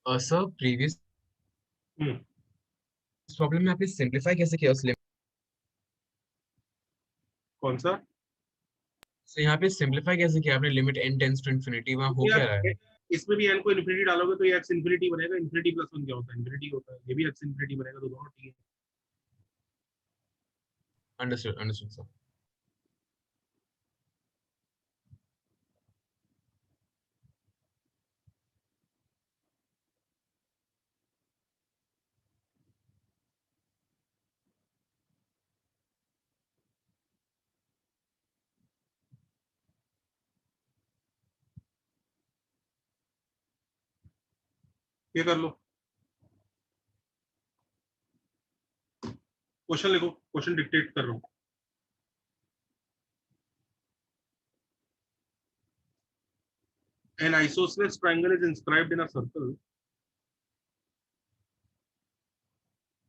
Sir previous problem में आपने सिंपलीफाई कैसे किया उस लिमिट? कौन सा? तो यहाँ पे सिंपलीफाई कैसे किया आपने? Limit n tends to infinity, वहाँ हो क्या रहा है? इसमें भी n को इन्फिनिटी डालोगे तो ये x इन्फिनिटी बनेगा, इन्फिनिटी प्लस 1 क्या होता है? इन्फिनिटी होता है, ये भी x इन्फिनिटी बनेगा, तो दोनों ठीक है। Understood understood sir. ये कर लो, क्वेश्चन लिखो, क्वेश्चन डिक्टेट कर रहा हूँ। An isosceles triangle is inscribed in a circle.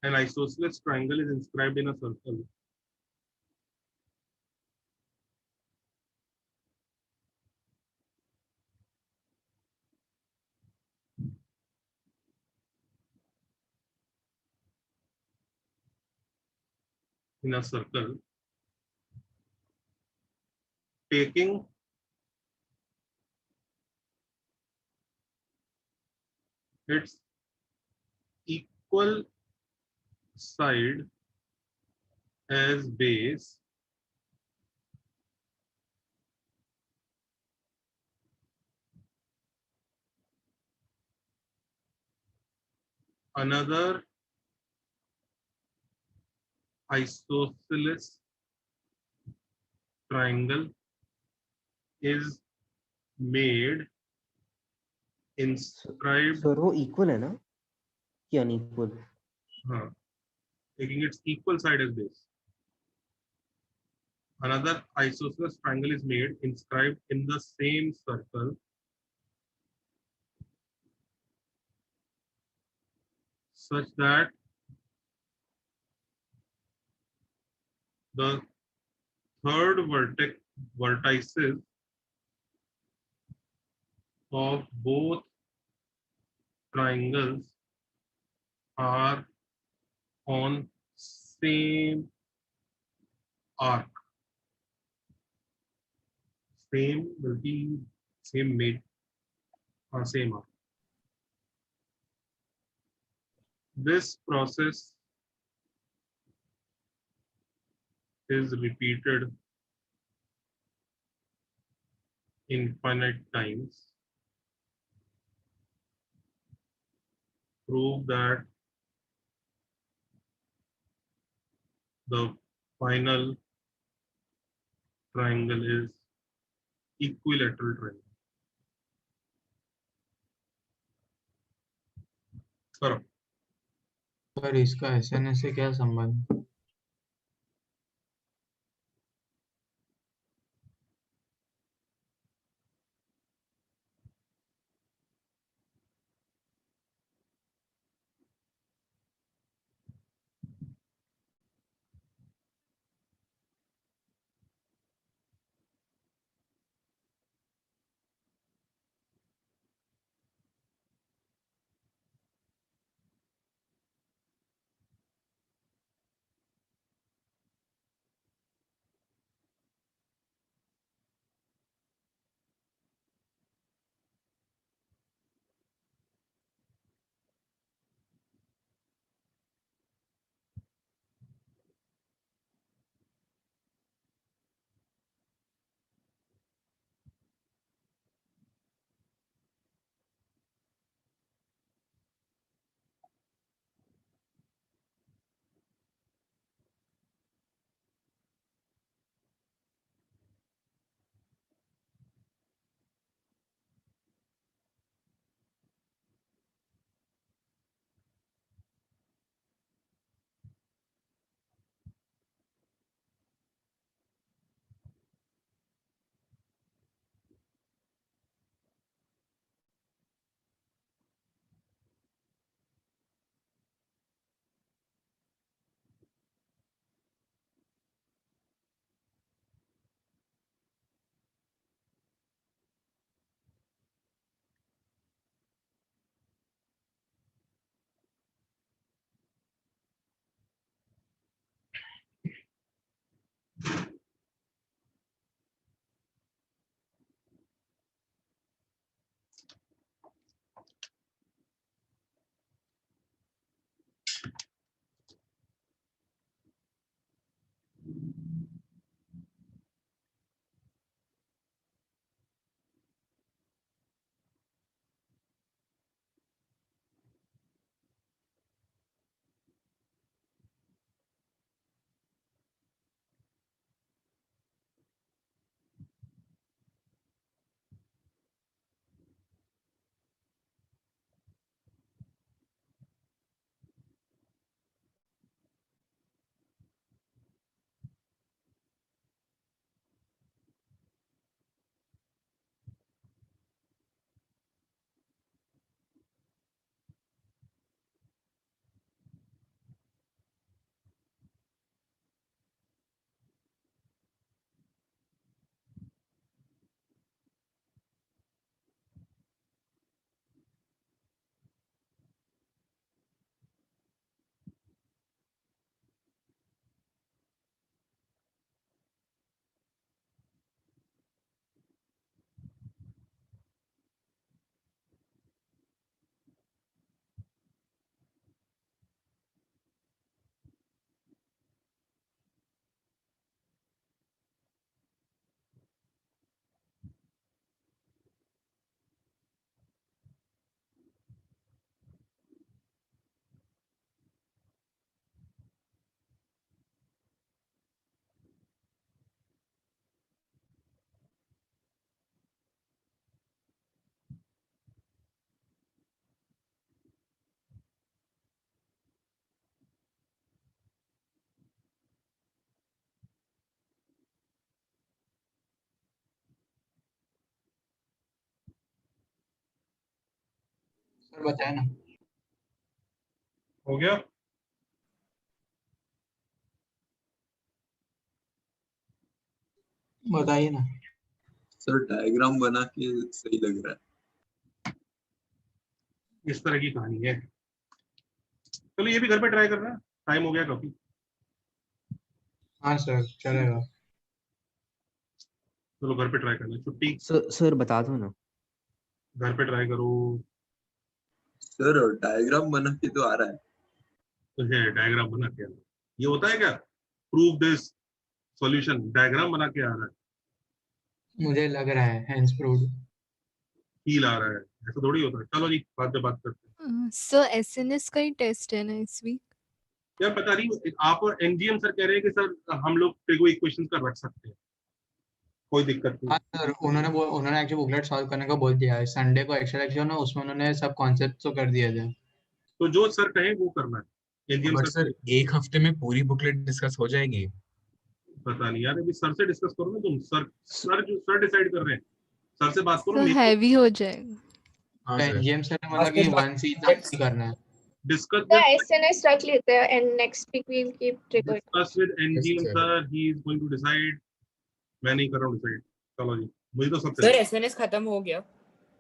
An isosceles triangle is inscribed in a circle. In a circle, taking its equal side as base, another isosceles triangle is made inscribed. Sir वो इक्वल है ना कि अनइक्वल? हाँ, taking its equal side as base. Another isosceles triangle is made inscribed in the same circle such that the third vertices of both triangles are on same arc. Same will be same made or same arc. This process is repeated infinite times. Prove that the final triangle is equilateral triangle. करो। सर इसका एसएनएस से क्या संबंध? सर बताया ना। हो गया? बताइए ना। सर डायग्राम बना के सही लग रहा है। इस तरह की कहानी है। चलो ये भी घर पे ट्राई करना, टाइम हो गया काफी। हाँ सर चलेगा। चलो घर पे ट्राई करना, छुट्टी। सर बता दो ना। घर पे ट्राई करो। सर डायग्राम बना के तो आ रहा है। तो है डायग्राम बना के, ये होता है क्या? प्रूव दिस सॉल्यूशन, डायग्राम बना के आ रहा है, मुझे लग रहा है हैंस प्रूव्ड। फील आ रहा है, ऐसा थोड़ी होता है। चलो जी बाद में बात करते हैं। सर एसएनएस का ही टेस्ट है ना इस वीक? यार पता नहीं, आप और एनजीएम सर कह रहे हैं कि सर हम लोग ट्रिगो इक्वेशंस का रख सकते हैं, कोई दिक्कत नहीं। हाँ सर उन्होंने एक्चुअली बुकलेट सॉल्व करने का बोल दिया है। संडे को एक्स्ट्रा लेक्चर ना, उसमें उन्होंने सब कॉन्सेप्ट तो कर दिया था। तो जो सर कहे वो करना है। एनजीएम बट सर सर एक हफ्ते में पूरी बुकलेट डिस्कस हो जाएगी? पता नहीं यार, अभी सर से डिस्कस करो ना तुम। सर डिसाइड कर रहे हैं, सर से बात करो। सर हैवी हो जाएगा। हाँ सर, एनजीएम सर ने बोला कि 1 सी तक ही करना है। डिस्कस The SNS रख लेते हैं and next week we'll keep trigger. Discuss with NGM Yes, sir. Sir, he is going to decide. मैं नहीं कर रहा हूँ डिसाइड। चलो जी, मुझे तो सब सर एसएनएस खत्म हो गया?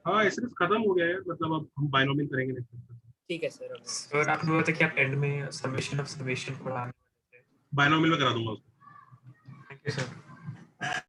हाँ एसएनएस खत्म हो गया है, मतलब अब हम बाइनोमियल करेंगे नेक्स्ट। ठीक है सर। सर आपने बोला था कि आप एंड में समेशन ऑफ समेशन पढ़ाने वाले थे। बाइनोमियल में करा दूंगा उसको। Thank you sir.